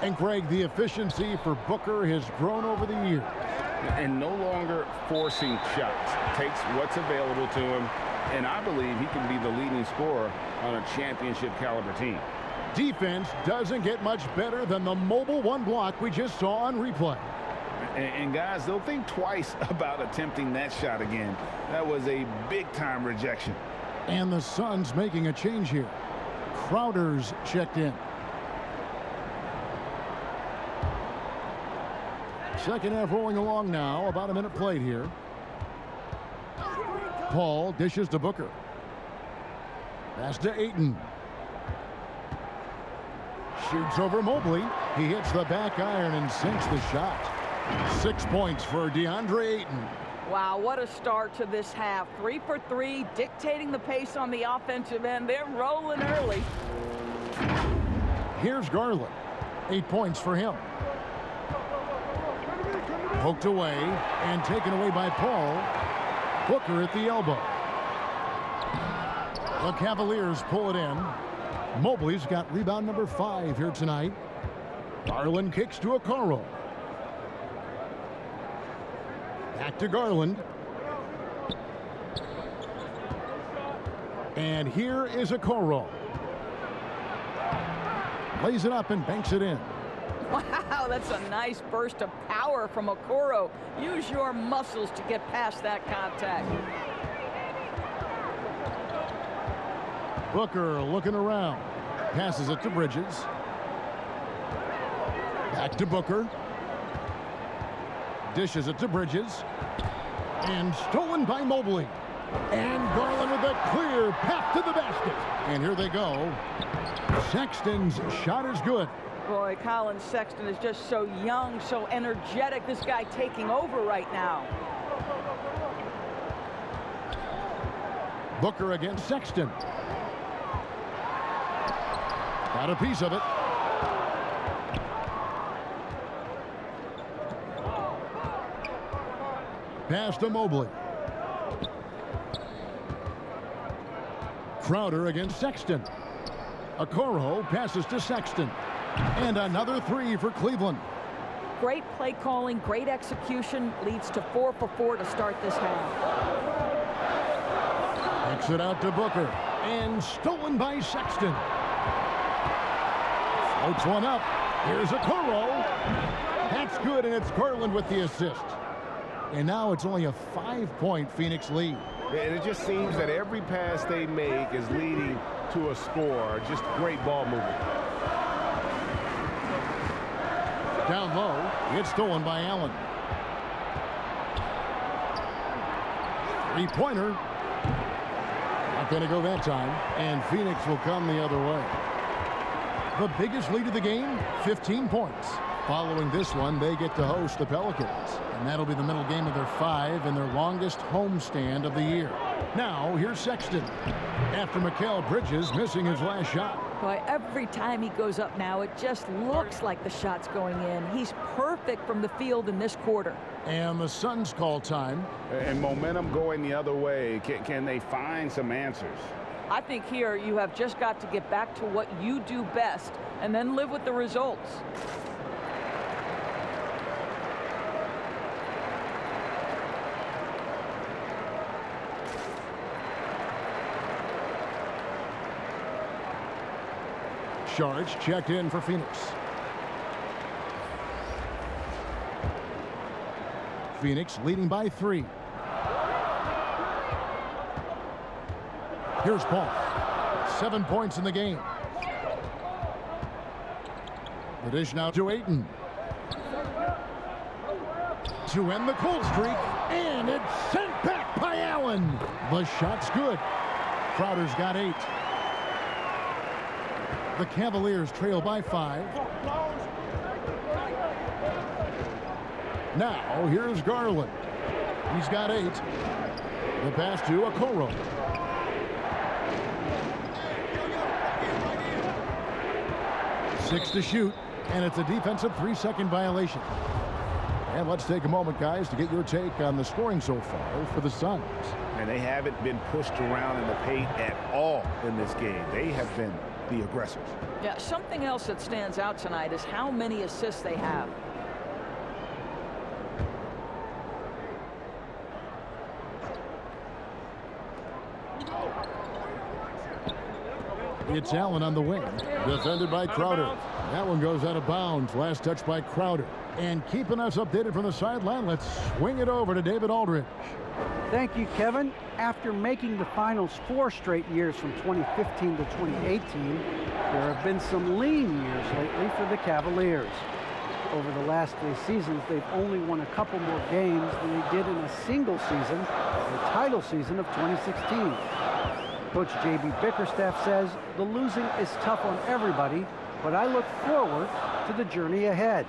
And Craig, the efficiency for Booker has grown over the years. And no longer forcing shots. Takes what's available to him, and I believe he can be the leading scorer on a championship caliber team. Defense doesn't get much better than the mobile one block we just saw on replay. And guys, they'll think twice about attempting that shot again. That was a big-time rejection. And the Suns making a change here. Crowder's checked in. Second half rolling along now. About a minute played here. Paul dishes to Booker. Pass to Ayton. Shoots over Mobley. He hits the back iron and sinks the shot. 6 points for DeAndre Ayton. Wow, what a start to this half. 3 for 3, dictating the pace on the offensive end. They're rolling early. Here's Garland. 8 points for him. Poked away and taken away by Paul. Booker at the elbow. The Cavaliers pull it in. Mobley's got rebound number 5 here tonight. Garland kicks to Okoro. Back to Garland. And here is Okoro. Lays it up and banks it in. Wow, that's a nice burst of power from Okoro. Use your muscles to get past that contact. Booker looking around. Passes it to Bridges. Back to Booker. Dishes it to Bridges. And stolen by Mobley. And Garland with a clear path to the basket. And here they go. Sexton's shot is good. Boy, Colin Sexton is just so young, so energetic. This guy taking over right now. Booker against Sexton. Got a piece of it. Pass to Mobley. Crowder against Sexton. Okoro passes to Sexton. And another 3 for Cleveland. Great play calling, great execution, leads to 4 for 4 to start this half. Kicks it out to Booker. And stolen by Sexton. Floats one up. Here's Okoro. That's good, and it's Garland with the assist. And now it's only a 5-point Phoenix lead. And it just seems that every pass they make is leading to a score. Just great ball movement. Down low, it's stolen by Allen. 3-pointer. Not going to go that time. And Phoenix will come the other way. The biggest lead of the game, 15 points. Following this one, they get to host the Pelicans. And that'll be the middle game of their 5 and their longest homestand of the year. Now, here's Sexton. After Mikal Bridges missing his last shot. Boy, every time he goes up now, it just looks like the shot's going in. He's perfect from the field in this quarter. And the Suns call time. And momentum going the other way. Can they find some answers? I think here you have just got to get back to what you do best and then live with the results. Sharge checked in for Phoenix. Phoenix leading by 3. Here's Paul. 7 points in the game. The dish now to Ayton. To end the cold streak. And it's sent back by Allen. The shot's good. Crowder's got 8. The Cavaliers trail by 5. Now, here's Garland. He's got 8. The pass to Okoro. Six to shoot, and it's a defensive 3-second violation. And let's take a moment, guys, to get your take on the scoring so far for the Suns. And they haven't been pushed around in the paint at all in this game. They have been the aggressors. Yeah, something else that stands out tonight is how many assists they have. It's Allen on the wing, defended by Crowder. That one goes out of bounds. Last touch by Crowder. And keeping us updated from the sideline, let's swing it over to David Aldridge. Thank you, Kevin. After making the finals 4 straight years from 2015 to 2018, there have been some lean years lately for the Cavaliers. Over the last 3 seasons, they've only won a couple more games than they did in a single season, the title season of 2016. Coach J.B. Bickerstaff says the losing is tough on everybody, but I look forward to the journey ahead.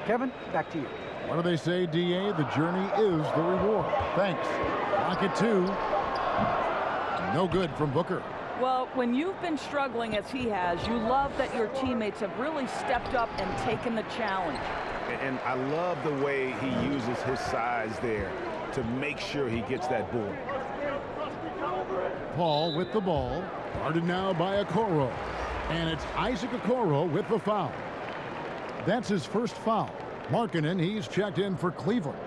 Kevin, back to you. What do they say, D.A.? The journey is the reward. Thanks. Pocket 2. No good from Booker. Well, when you've been struggling as he has, you love that your teammates have really stepped up and taken the challenge. And I love the way he uses his size there to make sure he gets that board. Paul with the ball, guarded now by Okoro. And it's Isaac Okoro with the foul. That's his first foul. Markkanen, he's checked in for Cleveland.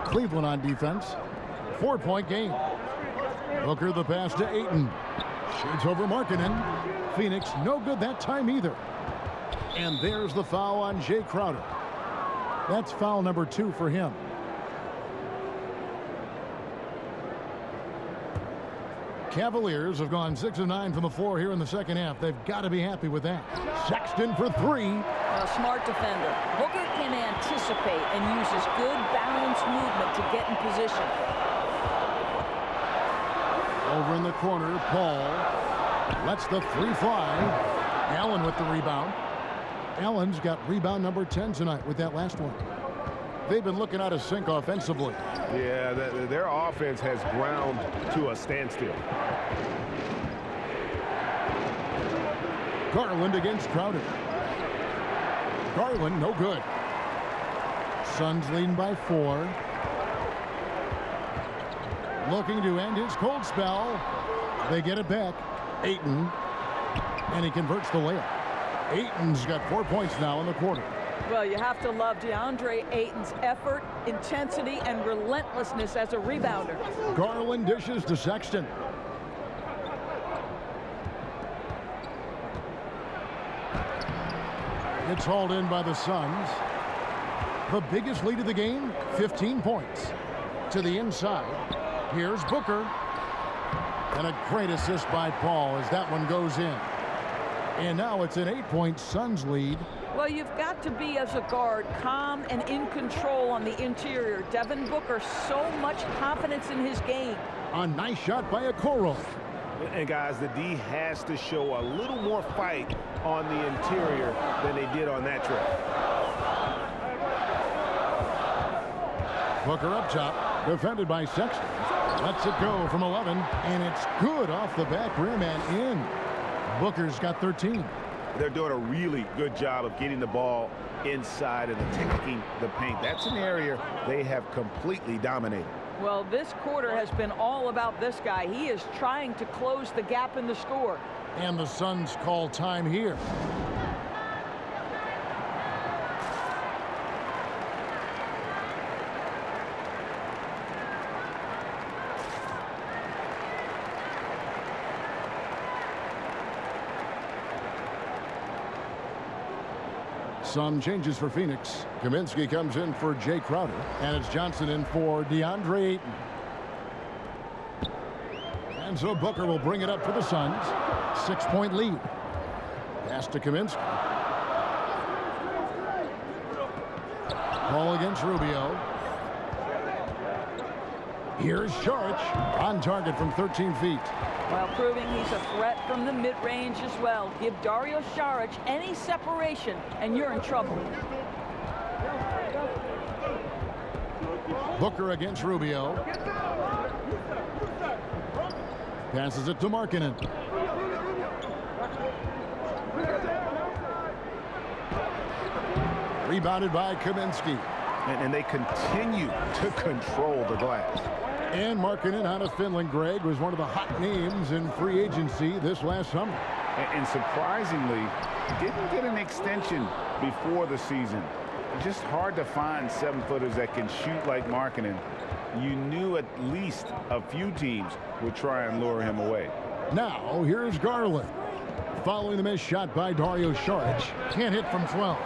Cleveland on defense. 4-point game. Booker the pass to Ayton. Shoots over Markkanen. Phoenix no good that time either. And there's the foul on Jay Crowder. That's foul number 2 for him. Cavaliers have gone 6 of 9 from the floor here in the second half. They've got to be happy with that. Sexton for 3. A smart defender. Booker can anticipate and uses good balanced movement to get in position. Over in the corner, Paul lets the 3 fly. Allen with the rebound. Allen's got rebound number 10 tonight with that last one. They've been looking out of sync offensively. Yeah, their offense has ground to a standstill. Garland against Crowder. Garland, no good. Suns leading by 4. Looking to end his cold spell. They get it back. Ayton. And he converts the layup. Ayton's got 4 points now in the quarter. Well, you have to love DeAndre Ayton's effort, intensity, and relentlessness as a rebounder. Garland dishes to Sexton. It's hauled in by the Suns. The biggest lead of the game, 15 points. To the inside. Here's Booker. And a great assist by Paul as that one goes in. And now it's an 8-point Suns lead. Well, you've got to be, as a guard, calm and in control on the interior. Devin Booker, so much confidence in his game. A nice shot by Okoro. And guys, the D has to show a little more fight on the interior than they did on that trip. Booker up top, defended by Sexton. Lets it go from 11, and it's good off the back rim and in. Booker's got 13. They're doing a really good job of getting the ball inside and attacking the paint. That's an area they have completely dominated. Well, this quarter has been all about this guy. He is trying to close the gap in the score. And the Suns call time here. Some changes for Phoenix. Kaminsky comes in for Jay Crowder. And it's Johnson in for DeAndre Ayton. And so Booker will bring it up for the Suns. 6-point lead. Pass to Kaminsky. Ball against Rubio. Here's Saric on target from 13 feet. While proving he's a threat from the mid-range as well. Give Dario Saric any separation, and you're in trouble. Booker against Rubio. Passes it to Markkanen. Rebounded by Kaminsky. And they continue to control the glass. And Markkanen out of Finland, Greg, was one of the hot names in free agency this last summer. And surprisingly, didn't get an extension before the season. Just hard to find 7-footers that can shoot like Markkanen. You knew at least a few teams would try and lure him away. Now, here's Garland. Following the missed shot by Dario Saric. Can't hit from 12.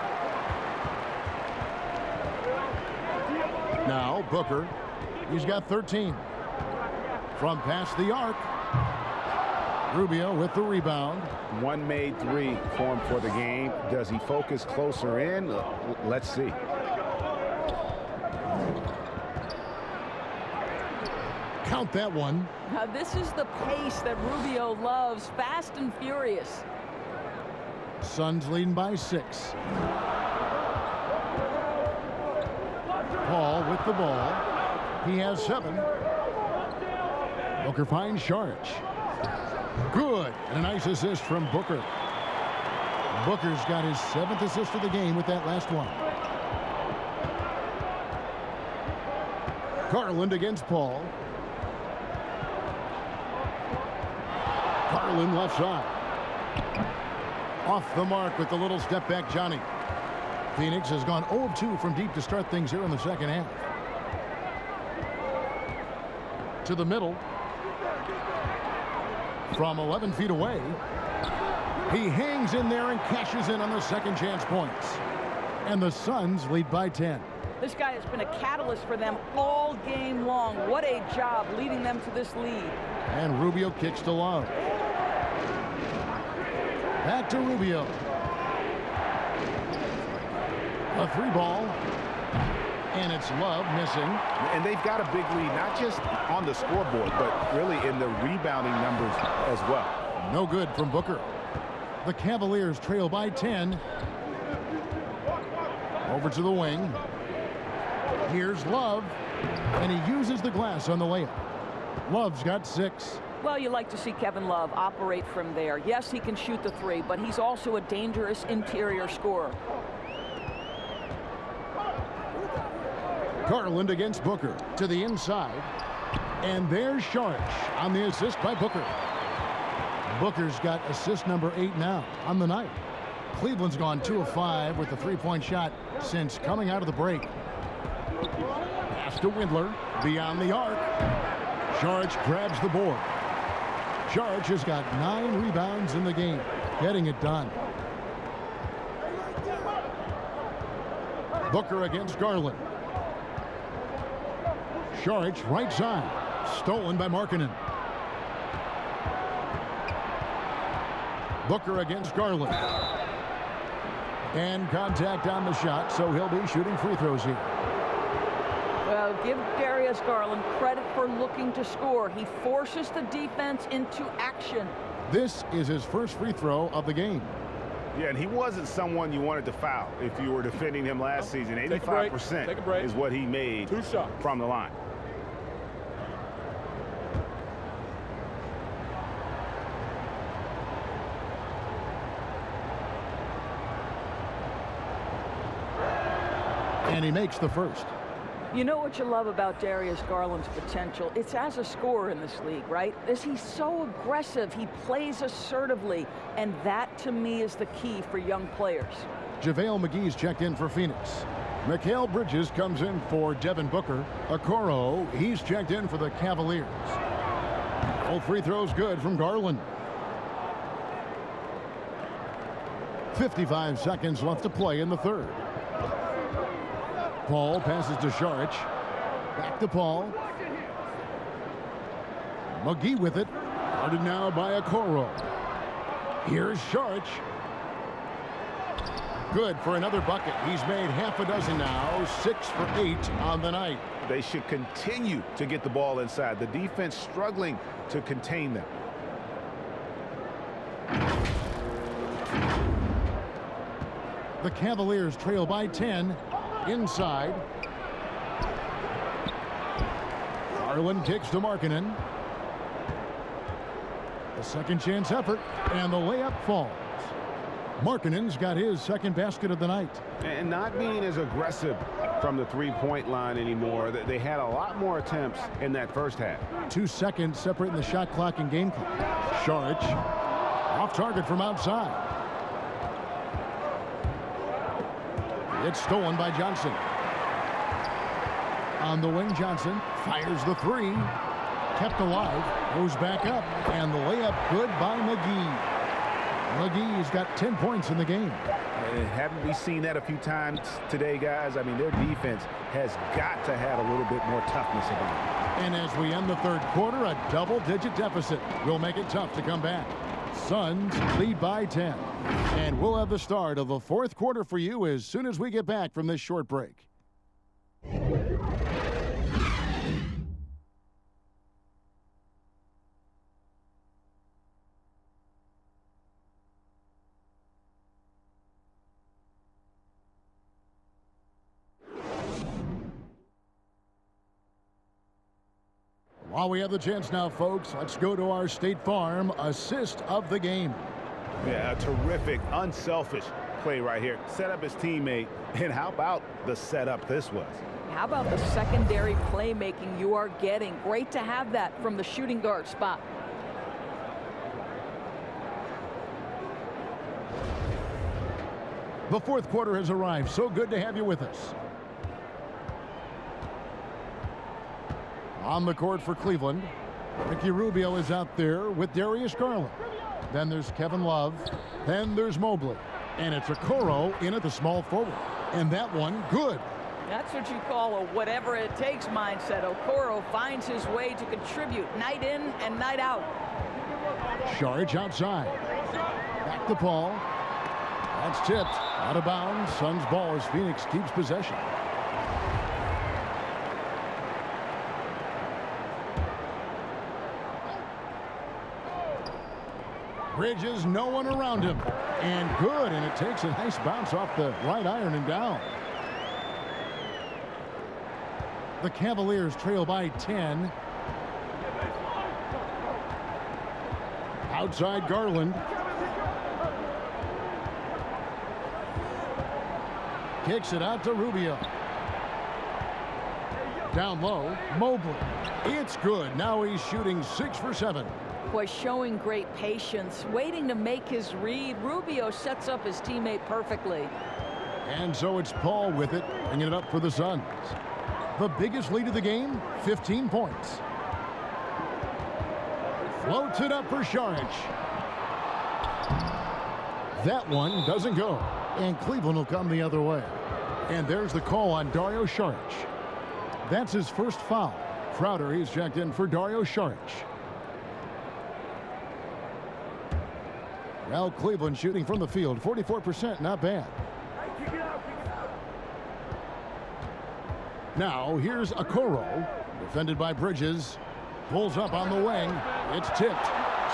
Now, Booker. He's got 13. From past the arc. Rubio with the rebound. One made 3 for him for the game. Does he focus closer in? Let's see. Count that one. Now, this is the pace that Rubio loves. Fast and furious. Suns leading by 6. Paul with the ball. He has 7. Booker finds Sharch. Good. And a nice assist from Booker. Booker's got his 7th assist of the game with that last one. Garland against Paul. Garland left side. Off the mark with the little step back Johnny. Phoenix has gone 0 of 2 from deep to start things here in the second half. To the middle. From 11 feet away. He hangs in there and cashes in on the second chance points. And the Suns lead by 10. This guy has been a catalyst for them all game long. What a job leading them to this lead. And Rubio kicks to Love. Back to Rubio. A 3-ball. And it's Love missing. And they've got a big lead, not just on the scoreboard, but really in the rebounding numbers as well. No good from Booker. The Cavaliers trail by 10. Over to the wing. Here's Love. And he uses the glass on the layup. Love's got 6. Well, you like to see Kevin Love operate from there. Yes, he can shoot the 3, but he's also a dangerous interior scorer. Garland against Booker to the inside. And there's Sharch on the assist by Booker. Booker's got assist number 8 now on the night. Cleveland's gone 2 of 5 with the 3-point shot since coming out of the break. Pass to Windler beyond the arc. Sharch grabs the board. Sharch has got 9 rebounds in the game, getting it done. Booker against Garland. Sharch right side. Stolen by Markkanen. Booker against Garland. And contact on the shot, so he'll be shooting free throws here. Well, give Darius Garland credit for looking to score. He forces the defense into action. This is his first free throw of the game. Yeah, and he wasn't someone you wanted to foul if you were defending him last season. 85% is what he made from the line. And he makes the first. You know what you love about Darius Garland's potential? It's as a scorer in this league, right? He's so aggressive. He plays assertively. And that, to me, is the key for young players. JaVale McGee's checked in for Phoenix. Mikal Bridges comes in for Devin Booker. Okoro, he's checked in for the Cavaliers. All free throws good from Garland. 55 seconds left to play in the third. Paul passes to Sharch. Back to Paul. McGee with it. Guarded now by Okoro. Here's Sharch. Good for another bucket. He's made half a dozen now. 6 for 8 on the night. They should continue to get the ball inside. The defense struggling to contain them. The Cavaliers trail by 10. Inside. Garland kicks to Markkanen. A second chance effort, and the layup falls. Markkanen's got his second basket of the night. And not being as aggressive from the three-point line anymore. They had a lot more attempts in that first half. 2 seconds separating the shot clock and game clock. Sharch off target from outside. It's stolen by Johnson. On the wing, Johnson fires the 3. Kept alive. Goes back up. And the layup good by McGee. McGee's got 10 points in the game. And haven't we seen that a few times today, guys? I mean, their defense has got to have a little bit more toughness about it. And as we end the third quarter, a double-digit deficit will make it tough to come back. Suns lead by 10. And we'll have the start of the fourth quarter for you as soon as we get back from this short break. While we have the chance now, folks, let's go to our State Farm assist of the game. Yeah, a terrific, unselfish play right here. Set up his teammate, and how about the setup this was? How about the secondary playmaking you are getting? Great to have that from the shooting guard spot. The fourth quarter has arrived. So good to have you with us. On the court for Cleveland, Ricky Rubio is out there with Darius Garland. Then there's Kevin Love. Then there's Mobley. And it's Okoro in at the small forward. And that one, good. That's what you call a whatever it takes mindset. Okoro finds his way to contribute night in and night out. Saric outside. Back to Paul. That's tipped. Out of bounds. Suns ball as Phoenix keeps possession. Bridges, no one around him. And good, and it takes a nice bounce off the right iron and down. The Cavaliers trail by 10. Outside Garland. Kicks it out to Rubio. Down low, Mobley. It's good. Now he's shooting 6 for 7. Boy, showing great patience, waiting to make his read. Rubio sets up his teammate perfectly. And so it's Paul with it, bringing it up for the Suns. The biggest lead of the game, 15 points. Floats it up for Saric. That one doesn't go. And Cleveland will come the other way. And there's the call on Dario Saric. That's his first foul. Crowder, he's checked in for Dario Saric. Well, Cleveland shooting from the field, 44%, not bad. Now, here's Okoro, defended by Bridges. Pulls up on the wing. It's tipped.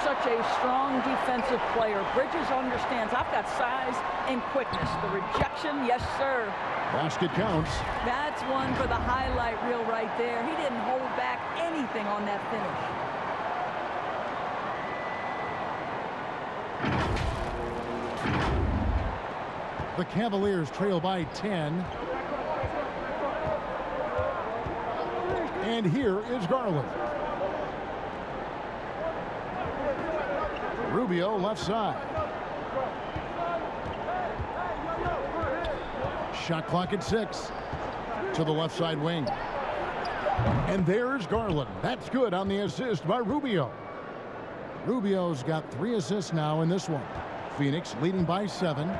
Such a strong defensive player. Bridges understands I've got size and quickness. The rejection, yes, sir. Basket counts. That's one for the highlight reel right there. He didn't hold back anything on that finish. The Cavaliers trail by 10. And here is Garland. Rubio left side. Shot clock at 6. To the left side wing. And there's Garland. That's good on the assist by Rubio. Rubio's got 3 assists now in this one. Phoenix leading by 7.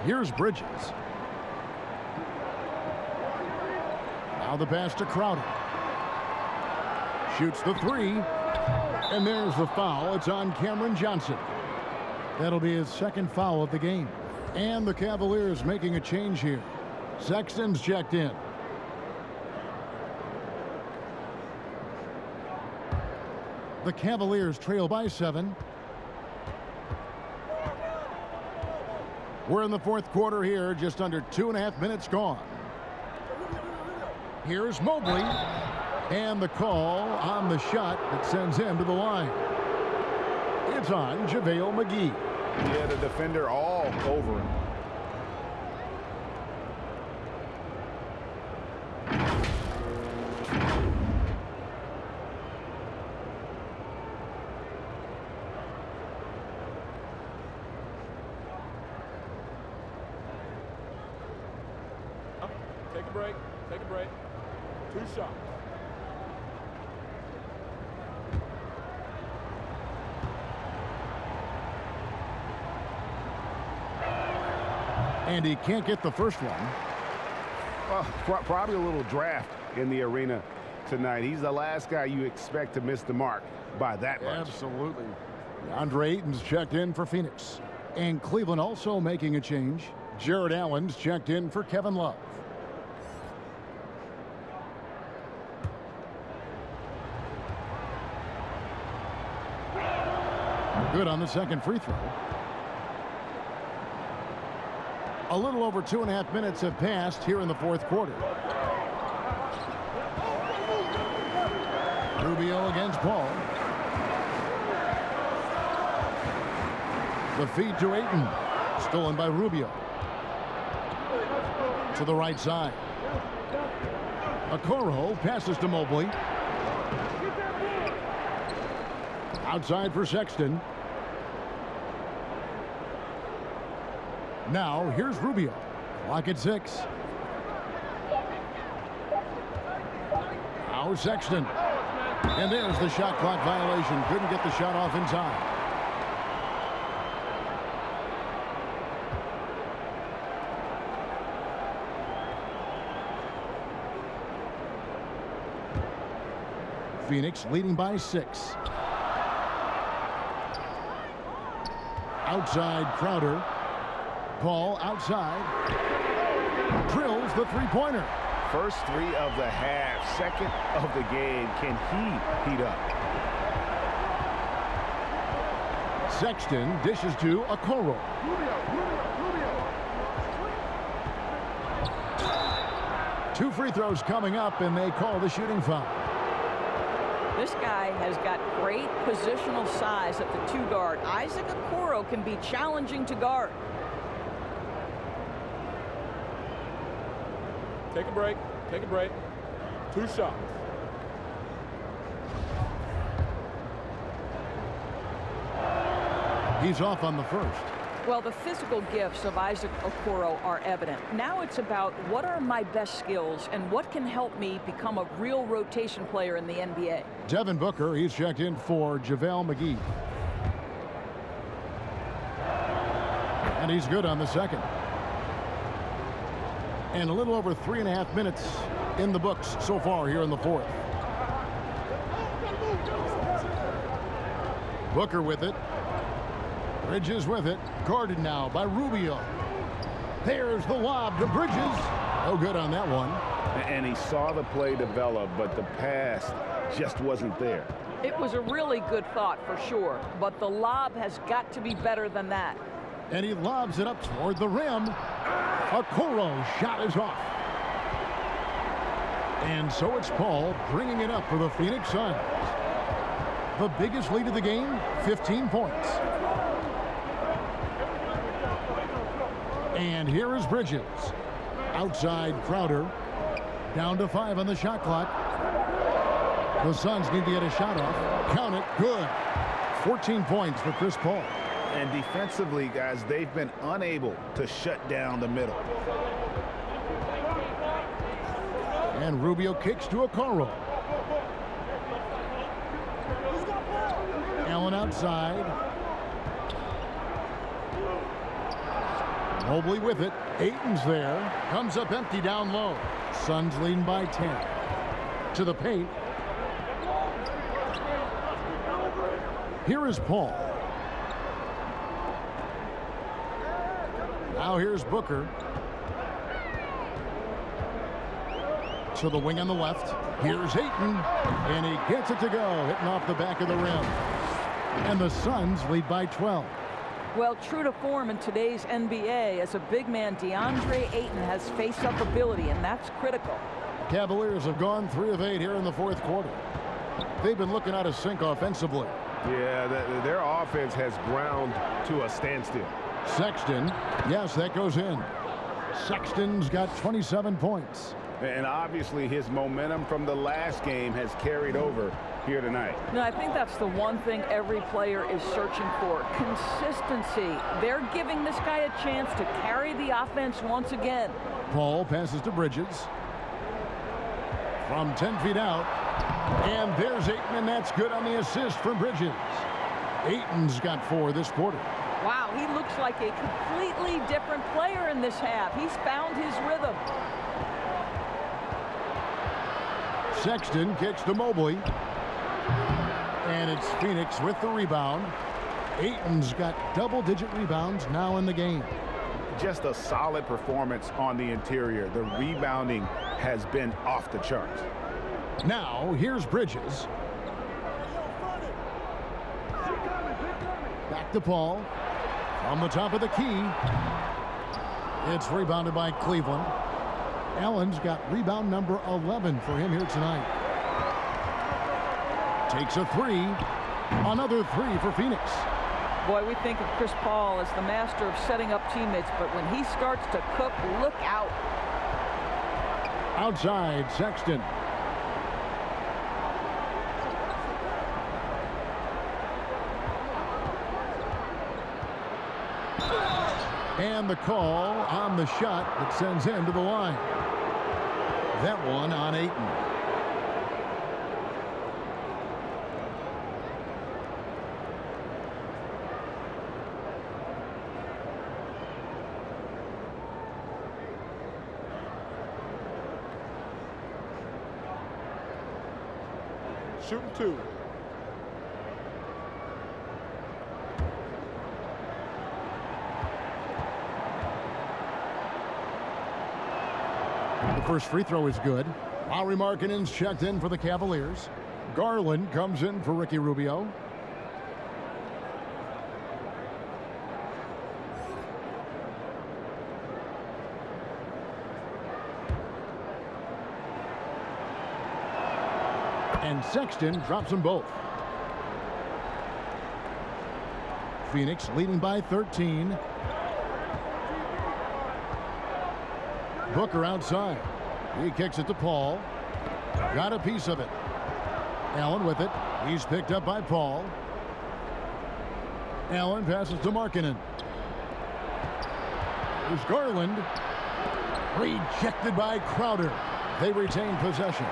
Here's Bridges. Now the pass to Crowder. Shoots the 3. And there's the foul. It's on Cameron Johnson. That'll be his second foul of the game. And the Cavaliers making a change here. Sexton's checked in. The Cavaliers trail by 7. We're in the fourth quarter here, just under 2.5 minutes gone. Here's Mobley. And the call on the shot that sends him to the line. It's on JaVale McGee. Yeah, the defender all over him. Take a break. Take a break. 2 shots. And he can't get the first one. Well, probably a little draft in the arena tonight. He's the last guy you expect to miss the mark by that much. Absolutely. Andre Ayton's checked in for Phoenix. And Cleveland also making a change. Jared Allen's checked in for Kevin Love. Good on the second free throw. A little over 2.5 minutes have passed here in the fourth quarter. Rubio against Paul. The feed to Ayton. Stolen by Rubio. To the right side. Okoro passes to Mobley. Outside for Sexton. Now here's Rubio. Clock at 6. Now Sexton. And there's the shot clock violation. Couldn't get the shot off in time. Phoenix leading by 6. Outside Crowder. Paul outside. Drills the three-pointer. First 3 of the half, second of the game. Can he heat up? Sexton dishes to Okoro. Two free throws coming up, and they call the shooting foul. This guy has got great positional size at the 2 guard. Isaac Okoro can be challenging to guard. Take a break. Take a break. 2 shots. He's off on the first. Well, the physical gifts of Isaac Okoro are evident. Now it's about what are my best skills and what can help me become a real rotation player in the NBA. Devin Booker, he's checked in for JaVale McGee. And he's good on the second. And a little over 3.5 minutes in the books so far here in the fourth. Booker with it. Bridges with it. Guarded now by Rubio. There's the lob to Bridges. No good on that one. And he saw the play develop, but the pass just wasn't there. It was a really good thought for sure, but the lob has got to be better than that. And he lobs it up toward the rim. Okoro's shot is off. And so it's Paul bringing it up for the Phoenix Suns. The biggest lead of the game, 15 points. And here is Bridges. Outside Crowder. Down to 5 on the shot clock. The Suns need to get a shot off. Count it. Good. 14 points for Chris Paul. And defensively, guys, they've been unable to shut down the middle. And Rubio kicks to Okoro. Allen outside. Mobley with it. Ayton's there. Comes up empty down low. Suns leading by 10. To the paint. Here is Paul. Now here's Booker. To the wing on the left. Here's Ayton. And he gets it to go. Hitting off the back of the rim. And the Suns lead by 12. Well, true to form in today's NBA, as a big man, DeAndre Ayton has face-up ability, and that's critical. Cavaliers have gone 3 of 8 here in the fourth quarter. They've been looking out of sync offensively. Yeah, their offense has ground to a standstill. Sexton, yes, that goes in. Sexton's got 27 points. And obviously his momentum from the last game has carried over here tonight. No, I think that's the one thing every player is searching for. Consistency. They're giving this guy a chance to carry the offense once again. Paul passes to Bridges. From 10 feet out. And there's Ayton, and that's good on the assist from Bridges. Ayton's got 4 this quarter. Wow, he looks like a completely different player in this half. He's found his rhythm. Sexton kicks to Mobley. And it's Phoenix with the rebound. Ayton's got double-digit rebounds now in the game. Just a solid performance on the interior. The rebounding has been off the charts. Now, here's Bridges. Back to Paul. On the top of the key. It's rebounded by Cleveland. Allen's got rebound number 11 for him here tonight. Takes a three. Another three for Phoenix. Boy, we think of Chris Paul as the master of setting up teammates, but when he starts to cook, look out. Outside, Sexton. And the call on the shot that sends him to the line. That one on Ayton. Shooting two. The first free throw is good. Lauri Markkanen's checked in for the Cavaliers. Garland comes in for Ricky Rubio. And Sexton drops them both. Phoenix leading by 13. Booker outside. He kicks it to Paul. Got a piece of it. Allen with it. He's picked up by Paul. Allen passes to Markkanen. There's Garland. Rejected by Crowder. They retain possession.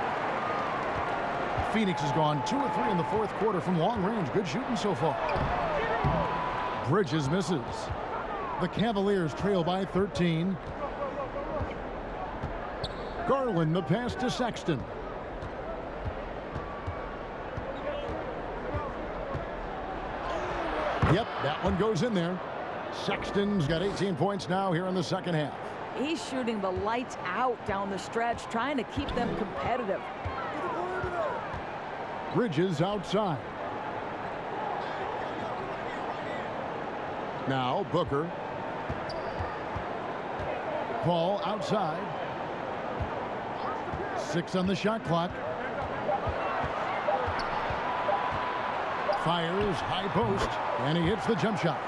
Phoenix has gone 2 or 3 in the fourth quarter from long range. Good shooting so far. Bridges misses. The Cavaliers trail by 13. Garland, the pass to Sexton. Yep, that one goes in there. Sexton's got 18 points now here in the second half. He's shooting the lights out down the stretch, trying to keep them competitive. Bridges outside. Now Booker. Paul outside. 6 on the shot clock. Fires high post, and he hits the jump shot.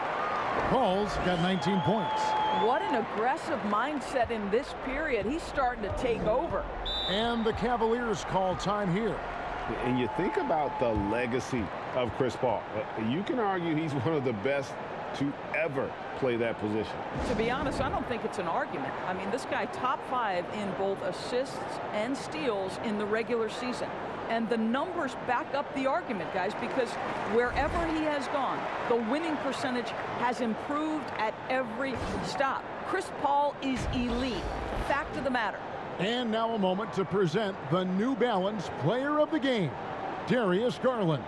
Paul's got 19 points. What an aggressive mindset in this period. He's starting to take over. And the Cavaliers call time here. And you think about the legacy of Chris Paul. You can argue he's one of the best to ever play that position. To be honest, I don't think it's an argument. I mean, this guy top 5 in both assists and steals in the regular season. And the numbers back up the argument, guys, because wherever he has gone, the winning percentage has improved at every stop. Chris Paul is elite. Fact of the matter. And now a moment to present the New Balance Player of the Game, Darius Garland.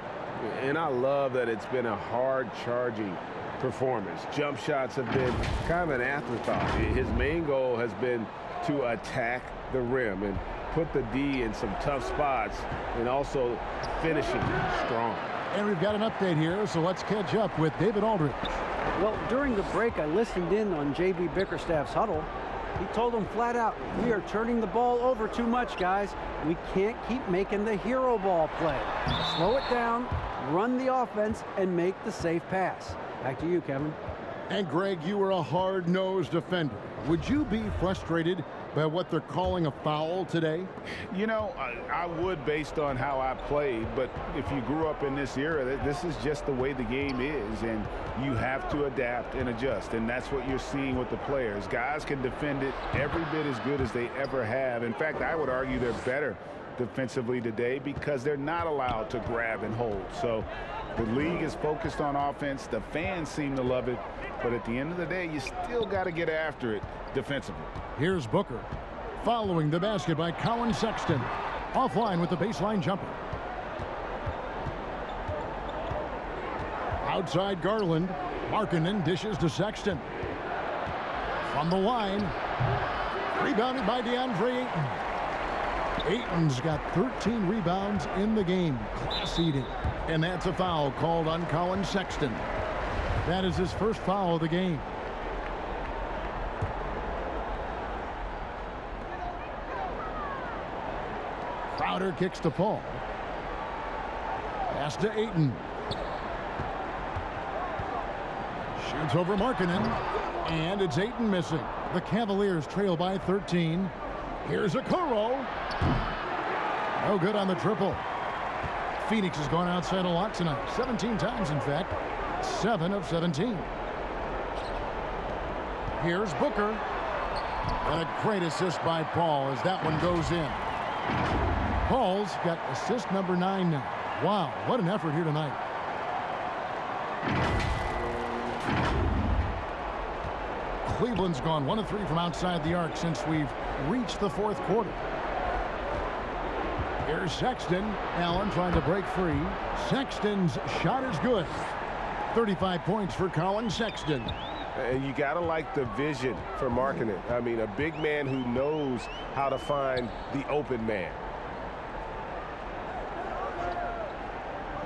And I love that it's been a hard-charging performance. Jump shots have been kind of an afterthought. His main goal has been to attack the rim and put the D in some tough spots and also finishing strong. And we've got an update here, so let's catch up with David Aldridge. Well, during the break, I listened in on J.B. Bickerstaff's huddle. He told them flat out, we are turning the ball over too much, guys. We can't keep making the hero ball play. Slow it down, run the offense, and make the safe pass. Back to you, Kevin. And Greg, you were a hard-nosed defender. Would you be frustrated by what they're calling a foul today? You know, I would based on how I played, but if you grew up in this era, this is just the way the game is, and you have to adapt and adjust, and that's what you're seeing with the players. Guys can defend it every bit as good as they ever have. In fact, I would argue they're better defensively today because they're not allowed to grab and hold. So the league is focused on offense. The fans seem to love it, but at the end of the day, you still got to get after it defensively. Here's Booker. Following the basket by Colin Sexton. Offline with the baseline jumper. Outside Garland. Markkanen dishes to Sexton. From the line. Rebounded by DeAndre Ayton. Ayton's got 13 rebounds in the game. Class eating. And that's a foul called on Colin Sexton. That is his first foul of the game. Crowder kicks to Paul. Pass to Ayton. Shoots over Markkanen. And it's Ayton missing. The Cavaliers trail by 13. Here's Okoro. No good on the triple. Phoenix has gone outside a lot tonight. 17 times, in fact. 7 of 17. Here's Booker. And a great assist by Paul as that one goes in. Paul's got assist number 9 now. Wow, what an effort here tonight. Cleveland's gone 1 of 3 from outside the arc since we've reached the fourth quarter. Here's Sexton. Allen trying to break free. Sexton's shot is good. 35 points for Colin Sexton. And you got to like the vision for Markkanen. I mean, a big man who knows how to find the open man.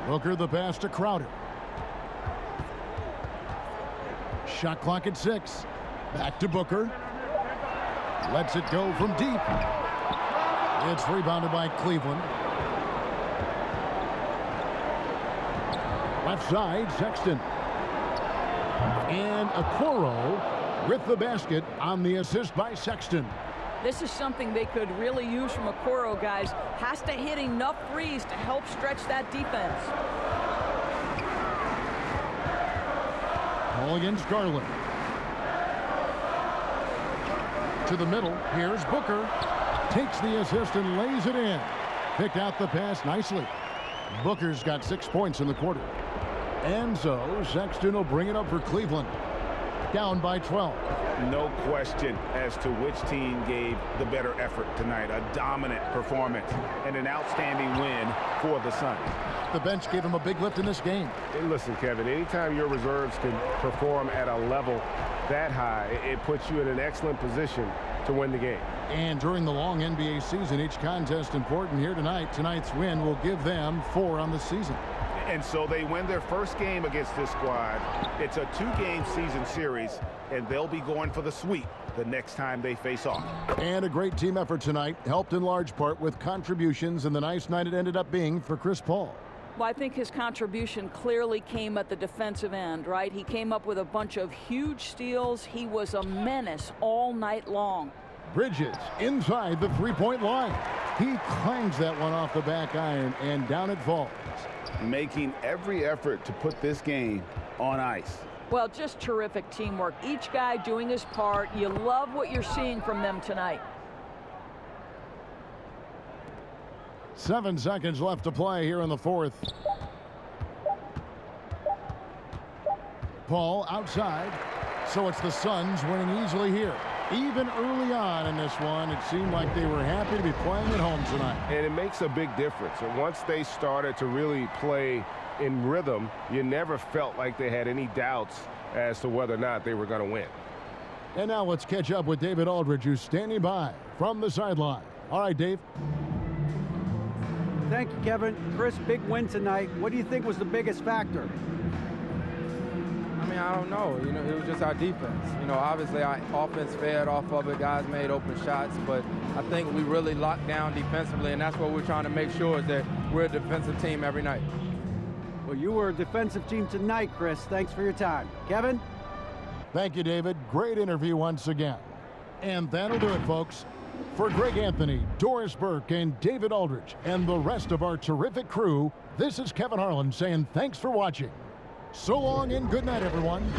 Booker the pass to Crowder. Shot clock at 6. Back to Booker. Lets it go from deep. It's rebounded by Cleveland. Left side, Sexton. And Okoro with the basket on the assist by Sexton. This is something they could really use from Okoro, guys. Has to hit enough threes to help stretch that defense. Ball against Garland. To the middle. Here's Booker. Takes the assist and lays it in. Picked out the pass nicely. Booker's got 6 points in the quarter. And so Sexton will bring it up for Cleveland. Down by 12. No question as to which team gave the better effort tonight. A dominant performance and an outstanding win for the Suns. The bench gave him a big lift in this game. And listen, Kevin, anytime your reserves can perform at a level that high, it puts you in an excellent position to win the game. And during the long NBA season, each contest important here tonight. Tonight's win will give them 4 on the season. And so they win their first game against this squad. It's a 2-game season series, and they'll be going for the sweep the next time they face off. And a great team effort tonight, helped in large part with contributions, and the nice night it ended up being for Chris Paul. Well, I think his contribution clearly came at the defensive end, right? He came up with a bunch of huge steals. He was a menace all night long. Bridges inside the three-point line. He clangs that one off the back iron, and down it falls. Making every effort to put this game on ice. Well, just terrific teamwork. Each guy doing his part. You love what you're seeing from them tonight. 7 seconds left to play here in the fourth. Paul outside. So it's the Suns winning easily here. Even early on in this one, it seemed like they were happy to be playing at home tonight. And it makes a big difference. And once they started to really play in rhythm, you never felt like they had any doubts as to whether or not they were going to win. And now let's catch up with David Aldridge, who's standing by from the sideline. All right, Dave. Thank you, Kevin. Chris, big win tonight. What do you think was the biggest factor? I mean, I don't know. You know, it was just our defense. You know, obviously our offense fed off of it. Guys made open shots, but I think we really locked down defensively, and that's what we're trying to make sure is that we're a defensive team every night. Well, you were a defensive team tonight, Chris. Thanks for your time. Kevin? Thank you, David. Great interview once again. And that'll do it, folks. For Greg Anthony, Doris Burke, and David Aldridge, and the rest of our terrific crew, this is Kevin Harlan saying thanks for watching. So long and good night, everyone.